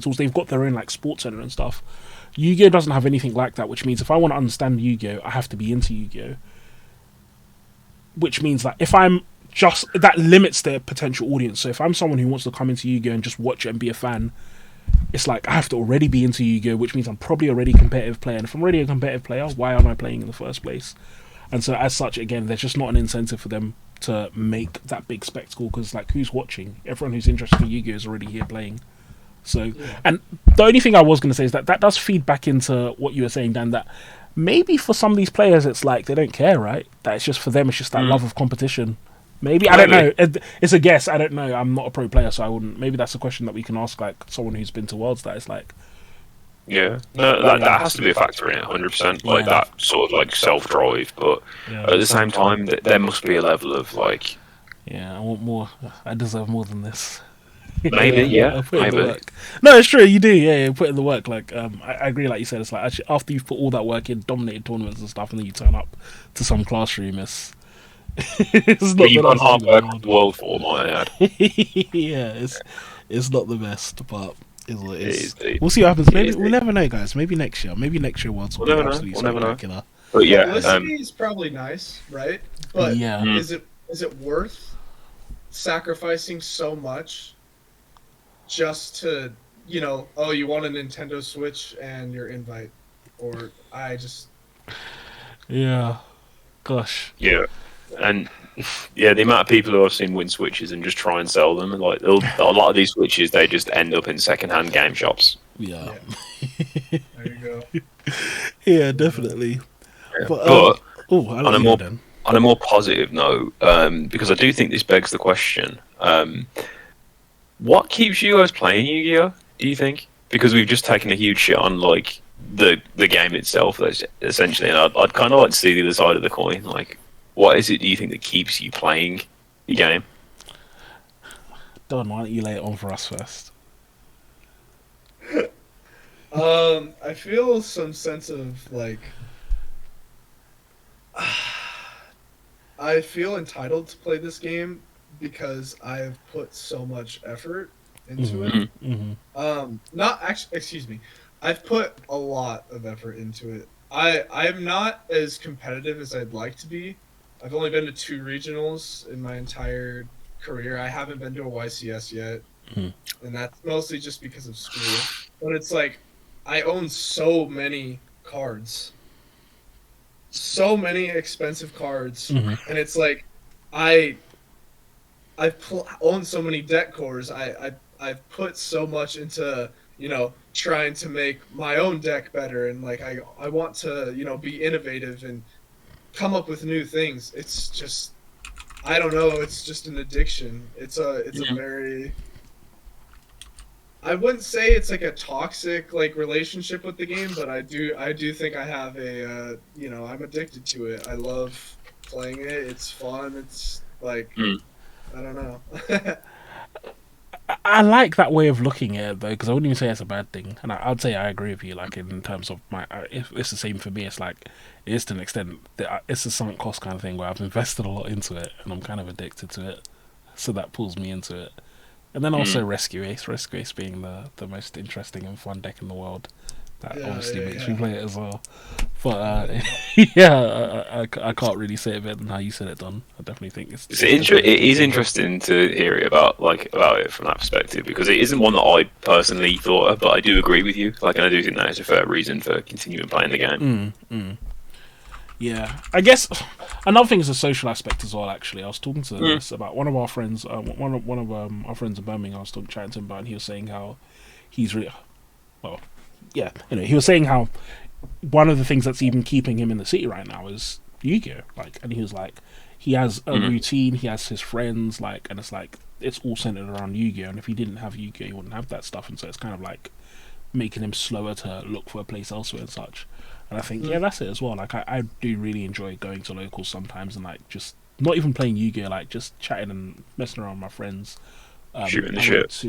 tools. They've got their own like sports center and stuff. Yu-Gi-Oh doesn't have anything like that, which means if I want to understand Yu-Gi-Oh, I have to be into Yu-Gi-Oh. Which means that if I'm just, that limits their potential audience. So if I'm someone who wants to come into Yu-Gi-Oh and just watch it and be a fan, it's like I have to already be into Yu-Gi-Oh, which means I'm probably already a competitive player. And if I'm already a competitive player, why am I playing in the first place? And so as such, again, there's just not an incentive for them to make that big spectacle, because like, who's watching? Everyone who's interested in Yu-Gi-Oh is already here playing. So, and the only thing I was going to say is that does feed back into what you were saying, Dan, that maybe for some of these players it's like they don't care, right? That it's just for them, it's just that love of competition. Maybe, I don't know. It's a guess. I don't know. I'm not a pro player, so I wouldn't. Maybe that's a question that we can ask like someone who's been to Worlds. That is like, yeah, no, that has to be a factor in it, 100%. Like that sort of like self-drive, but at the same time, there must be a level of like, I want more. I deserve more than this. Maybe, maybe. No, it's true. You do, you put in the work. Like, I agree. Like you said, it's like actually after you've put all that work in, dominated tournaments and stuff, and then you turn up to some classroom, it's not. You've done hard work on the world for, my ad. Yeah, it's not the best, but is what it is. We'll see what happens. Maybe we'll never know, guys. Maybe next year. Worlds will be absolutely spectacular. But yeah, publicity is probably nice, right? But is it worth sacrificing so much just to, you want a Nintendo Switch and your invite? Or gosh. Yeah. And the amount of people who I've seen win Switches and just try and sell them, and like a lot of these Switches, they just end up in second-hand game shops. Yeah. There you go. Yeah, definitely. Yeah. But on a more positive note, because I do think this begs the question: what keeps you guys playing Yu-Gi-Oh? Do you think? Because we've just taken a huge shit on like the game itself, that's essentially, and I'd kind of like to see the other side of the coin. Like, what is it, do you think, that keeps you playing the game? Don, why don't you lay it on for us first? I feel some sense of like, I feel entitled to play this game because I've put so much effort into it. Not actually, excuse me. I've put a lot of effort into it. I'm not as competitive as I'd like to be. I've only been to 2 regionals in my entire career. I haven't been to a YCS yet, and that's mostly just because of school. But it's like, I own so many cards. So many expensive cards. And it's like, I've owned so many deck cores. I've put so much into, trying to make my own deck better, and like I want to, be innovative and come up with new things. It's just, I don't know, it's just an addiction. It's a very, I wouldn't say it's like a toxic like relationship with the game, but I do think I have a I'm addicted to it. I love playing it. It's fun. It's like I don't know. I like that way of looking at it though, because I wouldn't even say it's a bad thing, and I'd say I agree with you. Like in terms of it's the same for me. It's like it is to an extent that it's a sunk cost kind of thing where I've invested a lot into it, and I'm kind of addicted to it, so that pulls me into it. And then also Rescue Ace being the most interesting and fun deck in the world. That obviously makes me play it as well. But I can't really say it better than how you said it, Don. I definitely think it is interesting to hear about it from that perspective, because it isn't one that I personally thought of, but I do agree with you. Like, and I do think that is a fair reason for continuing playing the game. Yeah, I guess another thing is the social aspect as well. Actually, I was talking to this about one of our friends, one of our friends in Birmingham. I was chatting to him about, and he was saying how he's really. well, yeah, he was saying how one of the things that's even keeping him in the city right now is Yu-Gi-Oh. Like, and he was like, he has a routine, he has his friends, like, and it's like it's all centered around Yu-Gi-Oh. And if he didn't have Yu-Gi-Oh, he wouldn't have that stuff, and so it's kind of like making him slower to look for a place elsewhere and such. And I think, yeah, that's it as well. Like, I do really enjoy going to locals sometimes and like just not even playing Yu-Gi-Oh, like just chatting and messing around with my friends. Shooting the shit.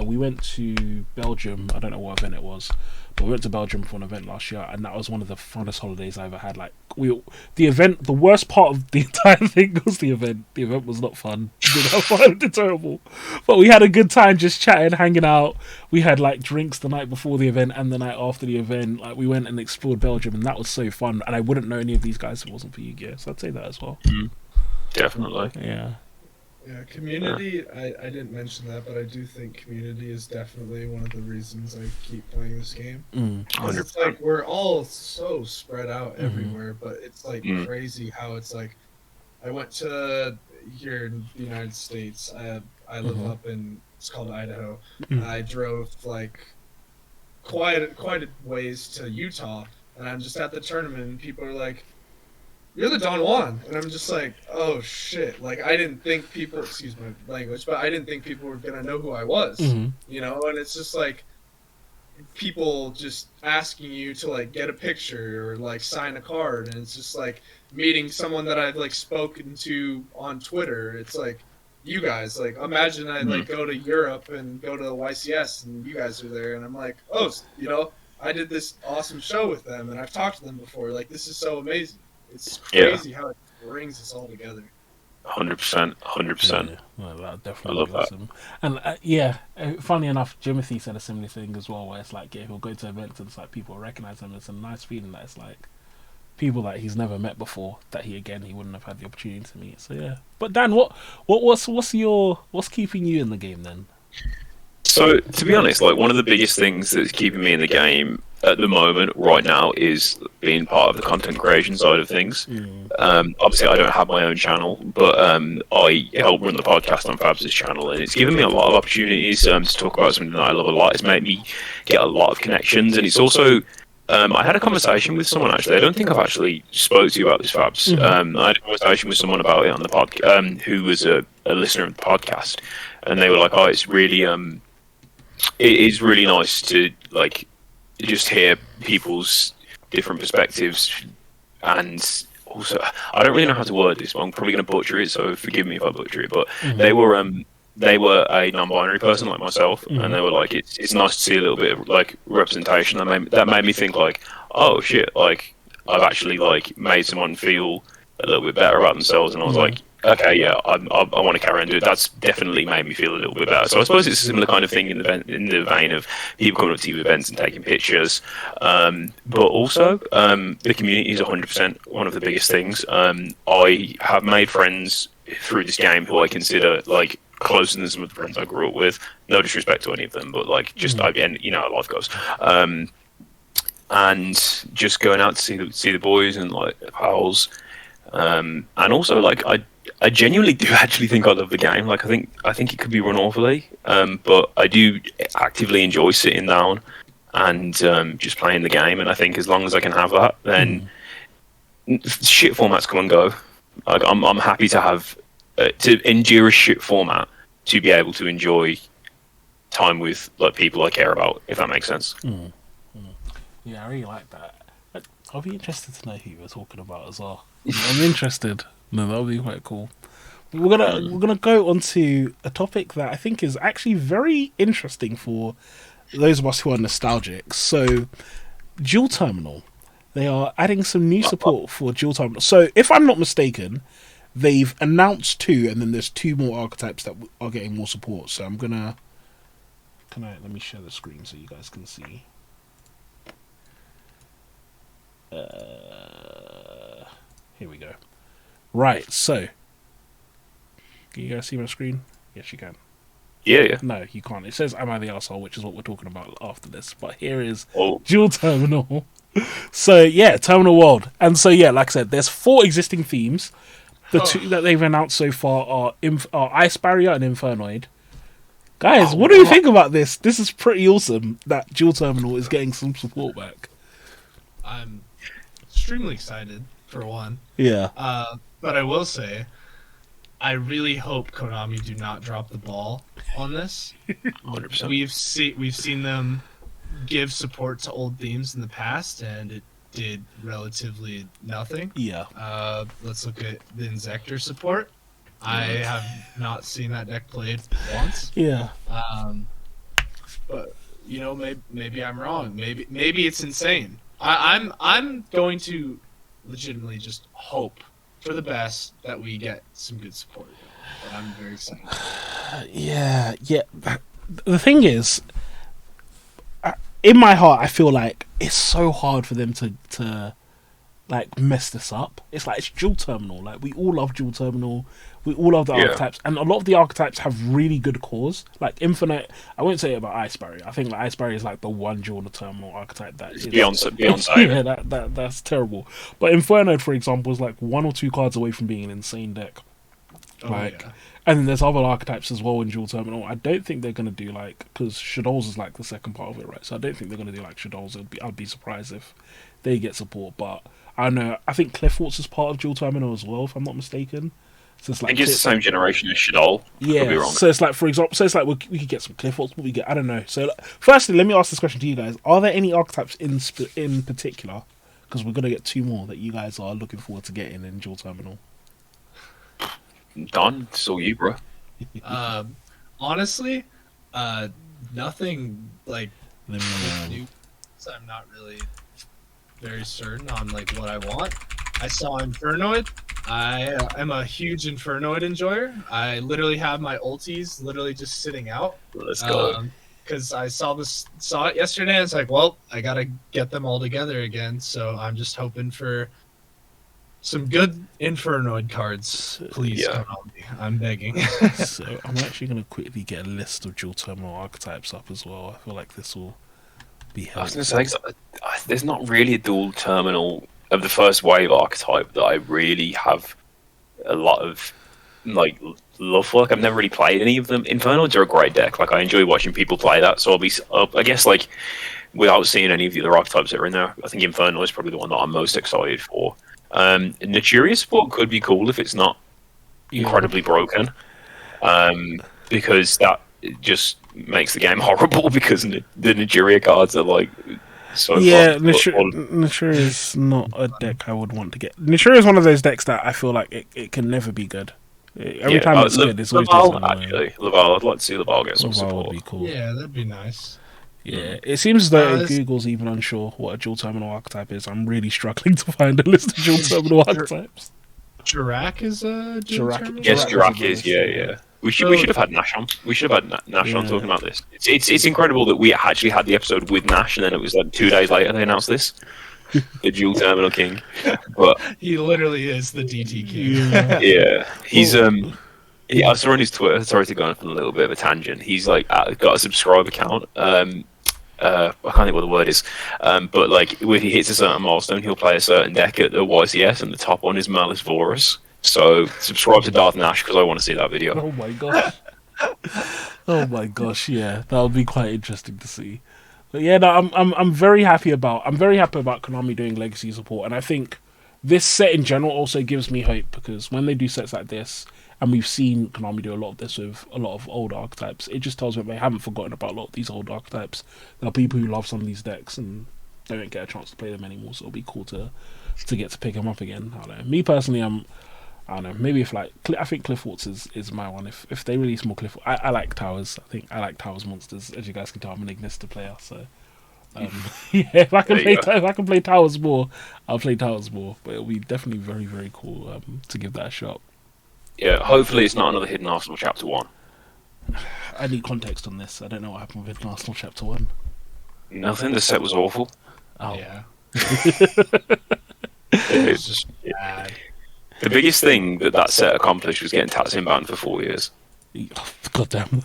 We went to Belgium. I don't know what event it was, but we went to Belgium for an event last year, and that was one of the funnest holidays I ever had. Like, the worst part of the entire thing was the event. The event was not fun. It was terrible. But we had a good time just chatting, hanging out. We had like drinks the night before the event and the night after the event. Like, we went and explored Belgium, and that was so fun. And I wouldn't know any of these guys if it wasn't for Yu-Gi-Oh! So I'd say that as well. Definitely. Yeah. Yeah, community, I didn't mention that, but I do think community is definitely one of the reasons I keep playing this game. 100%. It's like we're all so spread out everywhere, but it's like crazy how it's like, I went to here in the United States, I live up in, it's called Idaho, I drove like quite a ways to Utah, and I'm just at the tournament, and people are like, "You're the Don Juan," and I'm just like, "Oh shit!" Like, I didn't think people, excuse my language, but I didn't think people were gonna know who I was, And it's just like people just asking you to like get a picture or like sign a card, and it's just like meeting someone that I've like spoken to on Twitter. It's like, you guys, like, imagine I like go to Europe and go to YCS, and you guys are there, and I'm like, "Oh, I did this awesome show with them, and I've talked to them before. Like, this is so amazing." It's crazy how it brings us all together. 100%. Yeah, well, that definitely I love that. awesome. And funny enough, Jimothy said a similar thing as well, where it's like, he'll go to events and it's like people recognize him. It's a nice feeling that it's like people that he's never met before that he wouldn't have had the opportunity to meet. So yeah. But Dan, what's keeping you in the game then? So, to be honest, like, one of the biggest things that's keeping me in the game at the moment, right now, is being part of the content creation side of things. Obviously, I don't have my own channel, but I help run the podcast on Fabs' channel, and it's given me a lot of opportunities to talk about something that I love a lot. It's made me get a lot of connections, and it's also... I had a conversation with someone, actually. I don't think I've actually spoke to you about this, Fabs. I had a conversation with someone about it on the podcast, who was a listener of the podcast, and they were like, "Oh, it's really... it is really nice to like just hear people's different perspectives, and also I don't really know how to word this, but I'm probably going to butcher it, so forgive me if I butcher it. But they were a non-binary person like myself, and they were like, it's nice to see a little bit of like representation. That made me think like, oh shit, like I've actually like made someone feel a little bit better about themselves, and I was like, okay, yeah, I want to carry on doing it. That's definitely made me feel a little bit better. So I suppose it's a similar kind of thing in the vein of people coming up to events and taking pictures. But also, the community is 100% one of the biggest things. I have made friends through this game who I consider like closer than some of the friends I grew up with. No disrespect to any of them, but like just again, how life goes. And just going out to see the boys and like pals. And also, like, I genuinely do actually think I love the game. Like, I think it could be run awfully, but I do actively enjoy sitting down and just playing the game. And I think as long as I can have that, then shit formats come and go. Like, I'm happy to have to endure a shit format to be able to enjoy time with like people I care about, if that makes sense. Yeah, I really like that. I'll be interested to know who you were talking about as well. I'm interested. No, that'll be quite cool. We're gonna go on to a topic that I think is actually very interesting for those of us who are nostalgic. So, Dual Terminal, they are adding some new support for Dual Terminal. So, if I'm not mistaken, they've announced 2, and then there's 2 more archetypes that are getting more support. So, let me share the screen so you guys can see. Here we go. Right, so can you guys see my screen? Yes, you can. Yeah. No, you can't. It says "Am I the Asshole," which is what we're talking about after this. But here is Oh. Dual Terminal. So yeah, Terminal World, and so yeah, like I said, there's 4 existing themes. The 2 that they've announced so far are Ice Barrier and Infernoid. Guys, what do you think about this? This is pretty awesome that Dual Terminal is getting some support back. I'm extremely excited for one. Yeah. But I will say, I really hope Konami do not drop the ball on this. 100%. We've seen them give support to old themes in the past, and it did relatively nothing. Yeah. Let's look at the Inzector support. I have not seen that deck played once. Yeah. But maybe I'm wrong. Maybe it's insane. I'm going to legitimately just hope for the best that we get some good support. But I'm very excited. Yeah. The thing is, in my heart, I feel like it's so hard for them to like mess this up. It's like it's Dual Terminal. Like we all love Dual Terminal. We all love the archetypes, and a lot of the archetypes have really good cores. Like Infinite, I won't say it about Ice Barrier. I think like Ice Barrier is like the one Dual Terminal archetype that is beyond yeah, that's terrible. But Inferno, for example, is like 1 or 2 cards away from being an insane deck. And then there's other archetypes as well in Dual Terminal. I don't think they're gonna do like, because Shadows is like the second part of it, right? So I don't think they're gonna do like Shadows. I'd be surprised if they get support. But I don't know. I think Clifford's is part of Dual Terminal as well, if I'm not mistaken. So it's like I think it's the same generation as Shadol. Yeah. So it's like, for example, we could get some Clifford's, but we get, I don't know. So firstly, let me ask this question to you guys: are there any archetypes in particular? Because we're gonna get 2 more that you guys are looking forward to getting in Dual Terminal. Don, it's all you, bro. Honestly, nothing like Let me new. So I'm not really very certain on like what I want. I saw Infernoid. I am a huge Infernoid enjoyer. I literally have my ultis literally just sitting out. Let's go. Because I saw it yesterday. And it's like, well, I gotta get them all together again. So I'm just hoping for some good Infernoid cards, please. Yeah. Come on me. I'm begging. So I'm actually gonna quickly get a list of Dual Terminal archetypes up as well. I feel like this will be I was helpful. going to say, 'cause there's not really a Dual Terminal of the first wave archetype that I really have a lot of like love for. Like, I've never really played any of them. Infernoids are a great deck. Like I enjoy watching people play that. So I guess like without seeing any of the other archetypes that are in there, I think Inferno is probably the one that I'm most excited for. Naturia support could be cool if it's not incredibly broken, because that just makes the game horrible. Because the Naturia cards are like. So Naturia is not a deck I would want to get. Naturia is one of those decks that I feel like it can never be good. Every time it's good, it's always Laval, actually. Laval, I'd like to see Laval get some Laval support. would be cool. Yeah, that'd be nice. Yeah, it seems as though Google's even unsure what a Dual Terminal archetype is. I'm really struggling to find a list of Dual Terminal archetypes. Jirak is a Dual Terminal? Yes, Jirak is, yeah. We should have had Nash on. We should have had Nash on talking about this. It's incredible that we actually had the episode with Nash, and then it was like 2 days later they announced this. The Dual Terminal King. But he literally is the DT King. Yeah. He's I saw on his Twitter, sorry to go on a little bit of a tangent, he's like got a subscribe account. I can't think what the word is. But like when he hits a certain milestone, he'll play a certain deck at the YCS, and the top one is Malice Vorus. So subscribe to Darth Nash because I want to see that video. Oh my gosh. Oh my gosh, yeah. That would be quite interesting to see. But yeah, no, I'm very happy about Konami doing legacy support, and I think this set in general also gives me hope, because when they do sets like this, and we've seen Konami do a lot of this with a lot of old archetypes, it just tells me they haven't forgotten about a lot of these old archetypes. There are people who love some of these decks and they don't get a chance to play them anymore, so it'll be cool to get to pick them up again. I don't know. Me personally, I don't know. Maybe if I think Clifford's is my one. If they release more Clifford, I like Towers. I think I like Towers monsters. As you guys can tell, I'm an Ignister player. So yeah, if I can play Towers more, I'll play Towers more. But it'll be definitely very, very cool to give that a shot. Yeah, hopefully it's not another Hidden Arsenal Chapter 1. I need context on this. I don't know what happened with Hidden Arsenal Chapter 1. Nothing. The set was awful. Oh Yeah. It's just bad. The biggest thing that set accomplished was getting Tatsin banned for 4 years. God damn.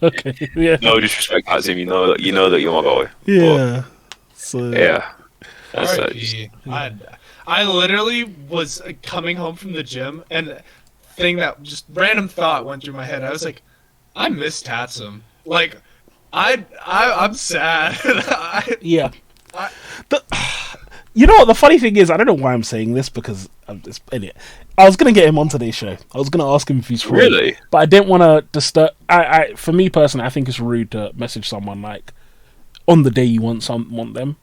Okay. Yeah. No disrespect, Tatsin. You know that you're my boy. Yeah. So yeah. That's I literally was coming home from the gym, and thing that just random thought went through my head. I was like, I miss Tatsum. Like, I'm sad. Yeah. I- You know what? The funny thing is, I don't know why I'm saying this because I'm just idiot. I was gonna get him on today's show. I was gonna ask him if he's free, Really? but I didn't want to disturb. For me personally, I think it's rude to message someone like on the day you want them.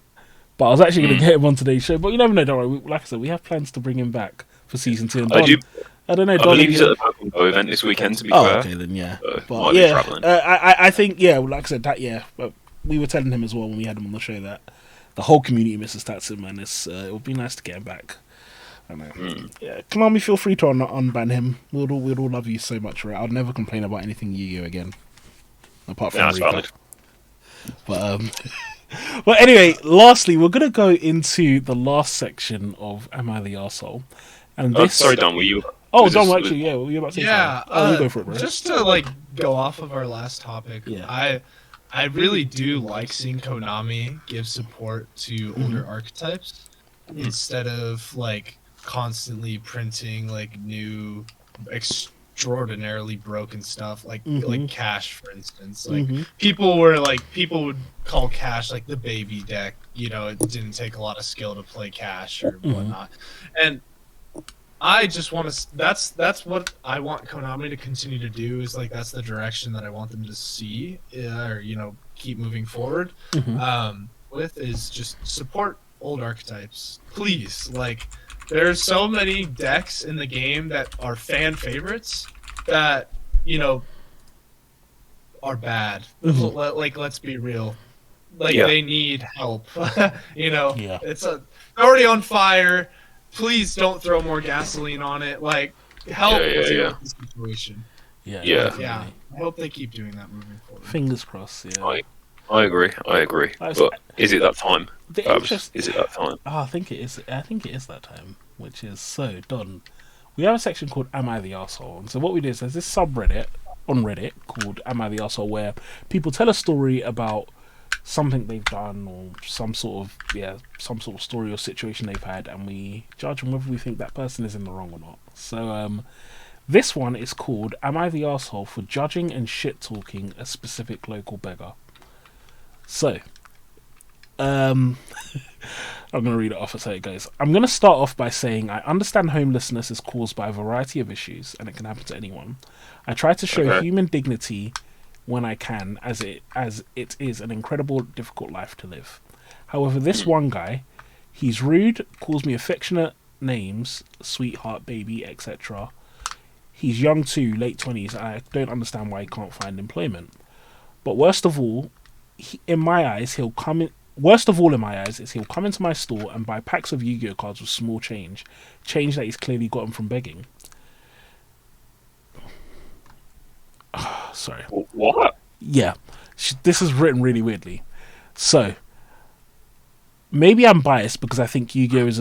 But I was actually gonna get him on today's show. But you never know. Don't worry. Like I said, we have plans to bring him back for season 2. And I don't know. I believe he's at the Pokemon Go event this weekend. To be fair. Okay, then yeah. Might But be yeah, travelling. I think like I said that But we were telling him as well when we had him on the show that the whole community misses Tatsun, man. It would be nice to get him back. I know. Yeah, Konami, feel free to unban him. We'd all love you so much, right? I'll never complain about anything Yu-Gi-Oh again, apart from Yeah, that's Rika. valid. But well, anyway, lastly, we're gonna go into the last section of Am I the Arsehole? And Oh, this. sorry, Don. Were you? Oh, was Don, this- actually, yeah. Were you about to say Yeah, something? You go for it, bro. just to like go off of our last topic. Yeah. I really do like seeing Konami give support to older archetypes instead of like constantly printing like new extraordinarily broken stuff like Cash, for instance. Like people would call Cash like the baby deck. You know, it didn't take a lot of skill to play Cash or whatnot, and I just want to. That's what I want Konami to continue to do. Is like that's the direction that I want them to see, or keep moving forward. With is just support old archetypes, please. Like there's so many decks in the game that are fan favorites that are bad. Like let's be real. Like they need help. It's already on fire. Please don't throw more gasoline on it. Like, help deal with the situation. Yeah. Yeah. I hope they keep doing that moving forward. Fingers crossed. Yeah. I agree. But is it that time? Is it that time? I think it is. I think it is that time. Which is so done. We have a section called "Am I the Arsehole?" And so what we do is there's this subreddit on Reddit called "Am I the Arsehole?" where people tell a story about something they've done or some sort of story or situation they've had, and we judge on whether we think that person is in the wrong or not. So this one is called "Am I the Arsehole for judging and shit talking a specific local beggar?" So I'm going to read it off as how it goes. I'm going to start off by saying I understand homelessness is caused by a variety of issues and it can happen to anyone. I try to show human dignity when I can, as it is an incredible, difficult life to live. However, this one guy, he's rude, calls me affectionate names, sweetheart, baby, etc. He's young too, late 20s. I don't understand why he can't find employment. But worst of all, in my eyes, is he'll come into my store and buy packs of Yu-Gi-Oh cards with small change that he's clearly gotten from begging. Sorry. What? Yeah, this is written really weirdly. So maybe I'm biased because I think Yu-Gi-Oh is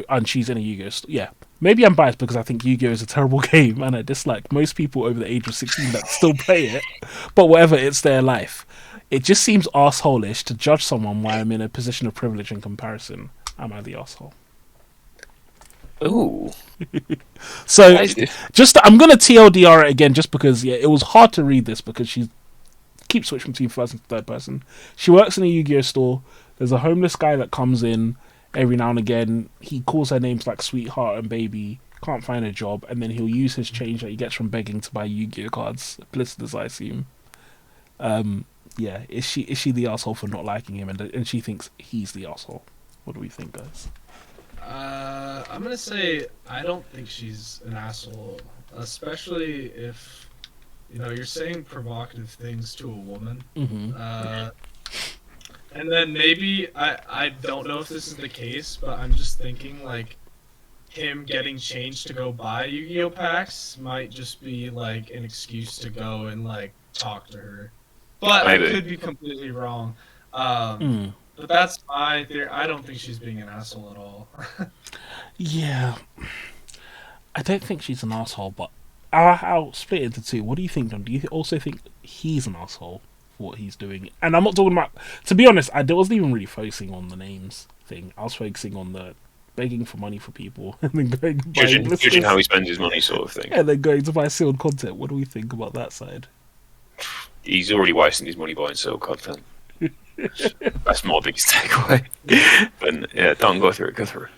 and she's in a Yu-Gi-Oh store. Yeah, maybe I'm biased because I think Yu-Gi-Oh is a terrible game and I dislike most people over the age of 16 that still play it. But whatever, it's their life. It just seems arsehole-ish to judge someone while I'm in a position of privilege in comparison. Am I the arsehole? Ooh. So, I'm going to TLDR it again just because, it was hard to read this because she keeps switching between first and third person. She works in a Yu-Gi-Oh store. There's a homeless guy that comes in every now and again. He calls her names like sweetheart and baby, can't find a job, and then he'll use his change that he gets from begging to buy Yu-Gi-Oh cards, blisters, I assume. Is she the asshole for not liking him, and she thinks he's the asshole? What do we think, guys? I'm gonna say I don't think she's an asshole, especially if you're saying provocative things to a woman. And then maybe I don't know if this is the case, but I'm just thinking like him getting changed to go buy Yu-Gi-Oh packs might just be like an excuse to go and like talk to her. But I could be completely wrong. But that's my theory. I don't think she's being an asshole at all. Yeah. I don't think she's an asshole, but I'll split it into two. What do you think, John? Do you also think he's an asshole for what he's doing? And I'm not talking about... To be honest, I wasn't even really focusing on the names thing. I was focusing on the begging for money for people and then going judging how he spends his money sort of thing. And then going to buy sealed content. What do we think about that side? he's already wasting his money buying Silk content. That's my biggest takeaway. But yeah, don't go through it. Go through it.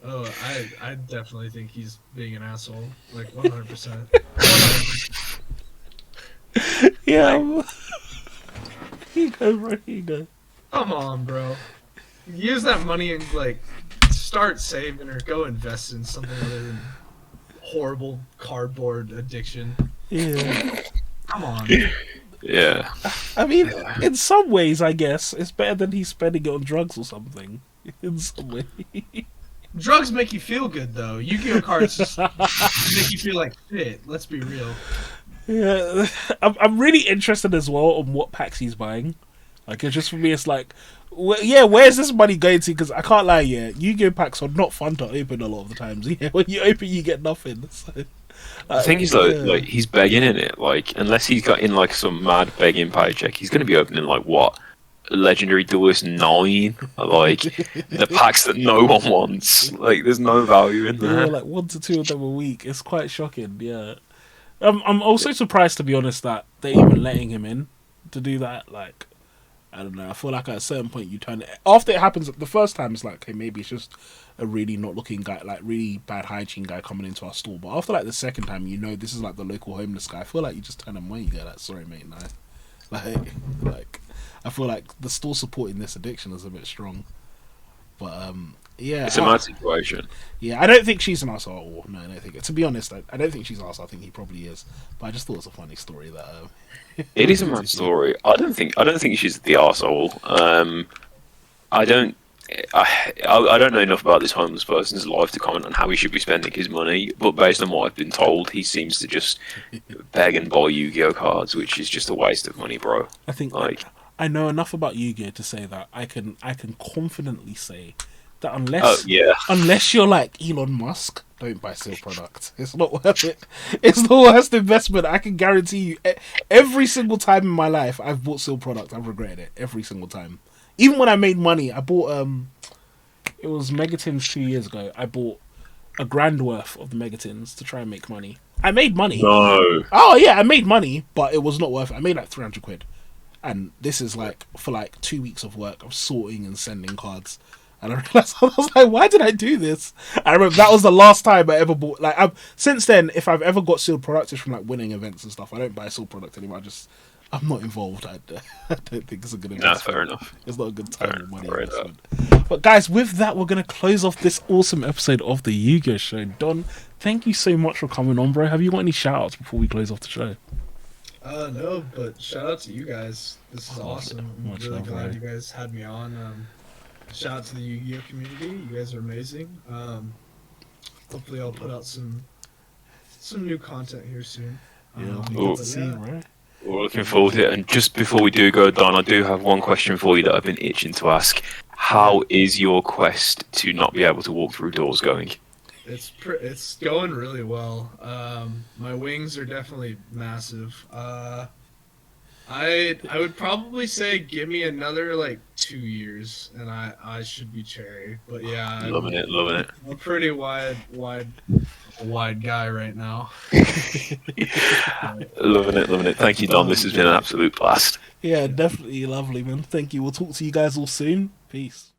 Oh, I definitely think he's being an asshole. Like 100%. Yeah. Here you go, bro. Here you go. Come on, bro. Use that money and like start saving or go invest in something other than horrible cardboard addiction. Yeah. Come on. Yeah. I mean, in some ways, I guess it's better than he's spending it on drugs or something. In some way. Drugs make you feel good, though. Yu-Gi-Oh cards just make you feel like shit. Let's be real. Yeah, I'm really interested as well on what packs he's buying. Like, it's just for me, it's like, where's this money going to? Because I can't lie, Yu-Gi-Oh packs are not fun to open a lot of the times. Yeah, when you open, you get nothing. So, the thing is, like he's begging in it. Like, unless he's got in like some mad begging paycheck, he's going to be opening like what? Legendary Duelist 9, like the packs that no one wants. Like, there's no value in there. Yeah, like 1 to 2 of them a week. It's quite shocking. Yeah, I'm also surprised, to be honest, that they're even letting him in to do that. Like, I don't know. I feel like at a certain point you turn it after it happens. The first time it's like, okay, maybe it's just a really not looking guy, like really bad hygiene guy coming into our store. But after like the second time, you know, this is like the local homeless guy. I feel like you just turn him away. You go like, sorry, mate, no. Like. I feel like the store supporting this addiction is a bit strong, but yeah, it's a mad situation. Yeah, I don't think she's an asshole. No, I don't think. To be honest, I don't think she's an asshole. I think he probably is, but I just thought it was a funny story that. It is a mad story. I don't think she's the arsehole. I don't know enough about this homeless person's life to comment on how he should be spending his money, but based on what I've been told, he seems to just beg and buy Yu-Gi-Oh cards, which is just a waste of money, bro. I think I know enough about Yu-Gi-Oh to say that I can confidently say that unless you're like Elon Musk, don't buy Seal product. It's not worth it. It's the worst investment. I can guarantee you. Every single time in my life I've bought Seal product, I've regretted it every single time. Even when I made money, I bought it was Megatins 2 years ago. I bought $1,000 worth of the Megatins to try and make money. I made money. No. Oh yeah, I made money, but it was not worth it. I made like 300 quid. And this is like for like 2 weeks of work of sorting and sending cards. And I realized, I was like, why did I do this? I remember that was the last time I ever bought. Like, since then, if I've ever got sealed products, it's from like winning events and stuff. I don't buy sealed product anymore. I'm not involved. I don't think it's a good investment. No, fair enough. It's not a good time or money investment. But guys, with that, we're going to close off this awesome episode of the Yu-Gi-Oh Show. Don, thank you so much for coming on, bro. Have you got any shout-outs before we close off the show? No, but shout out to you guys. This is awesome. I'm really glad you guys had me on. Shout out to the Yu-Gi-Oh community. You guys are amazing. Hopefully I'll put out some new content here soon. We're looking forward to it. And just before we do go, Don, I do have one question for you that I've been itching to ask. How is your quest to not be able to walk through doors going? It's going really well. My wings are definitely massive. I would probably say give me another like 2 years and I should be cherry. But yeah, loving it. I'm a pretty wide guy right now. Loving it. Thank you, Don. This has been an absolute blast. Yeah, definitely lovely, man. Thank you. We'll talk to you guys all soon. Peace.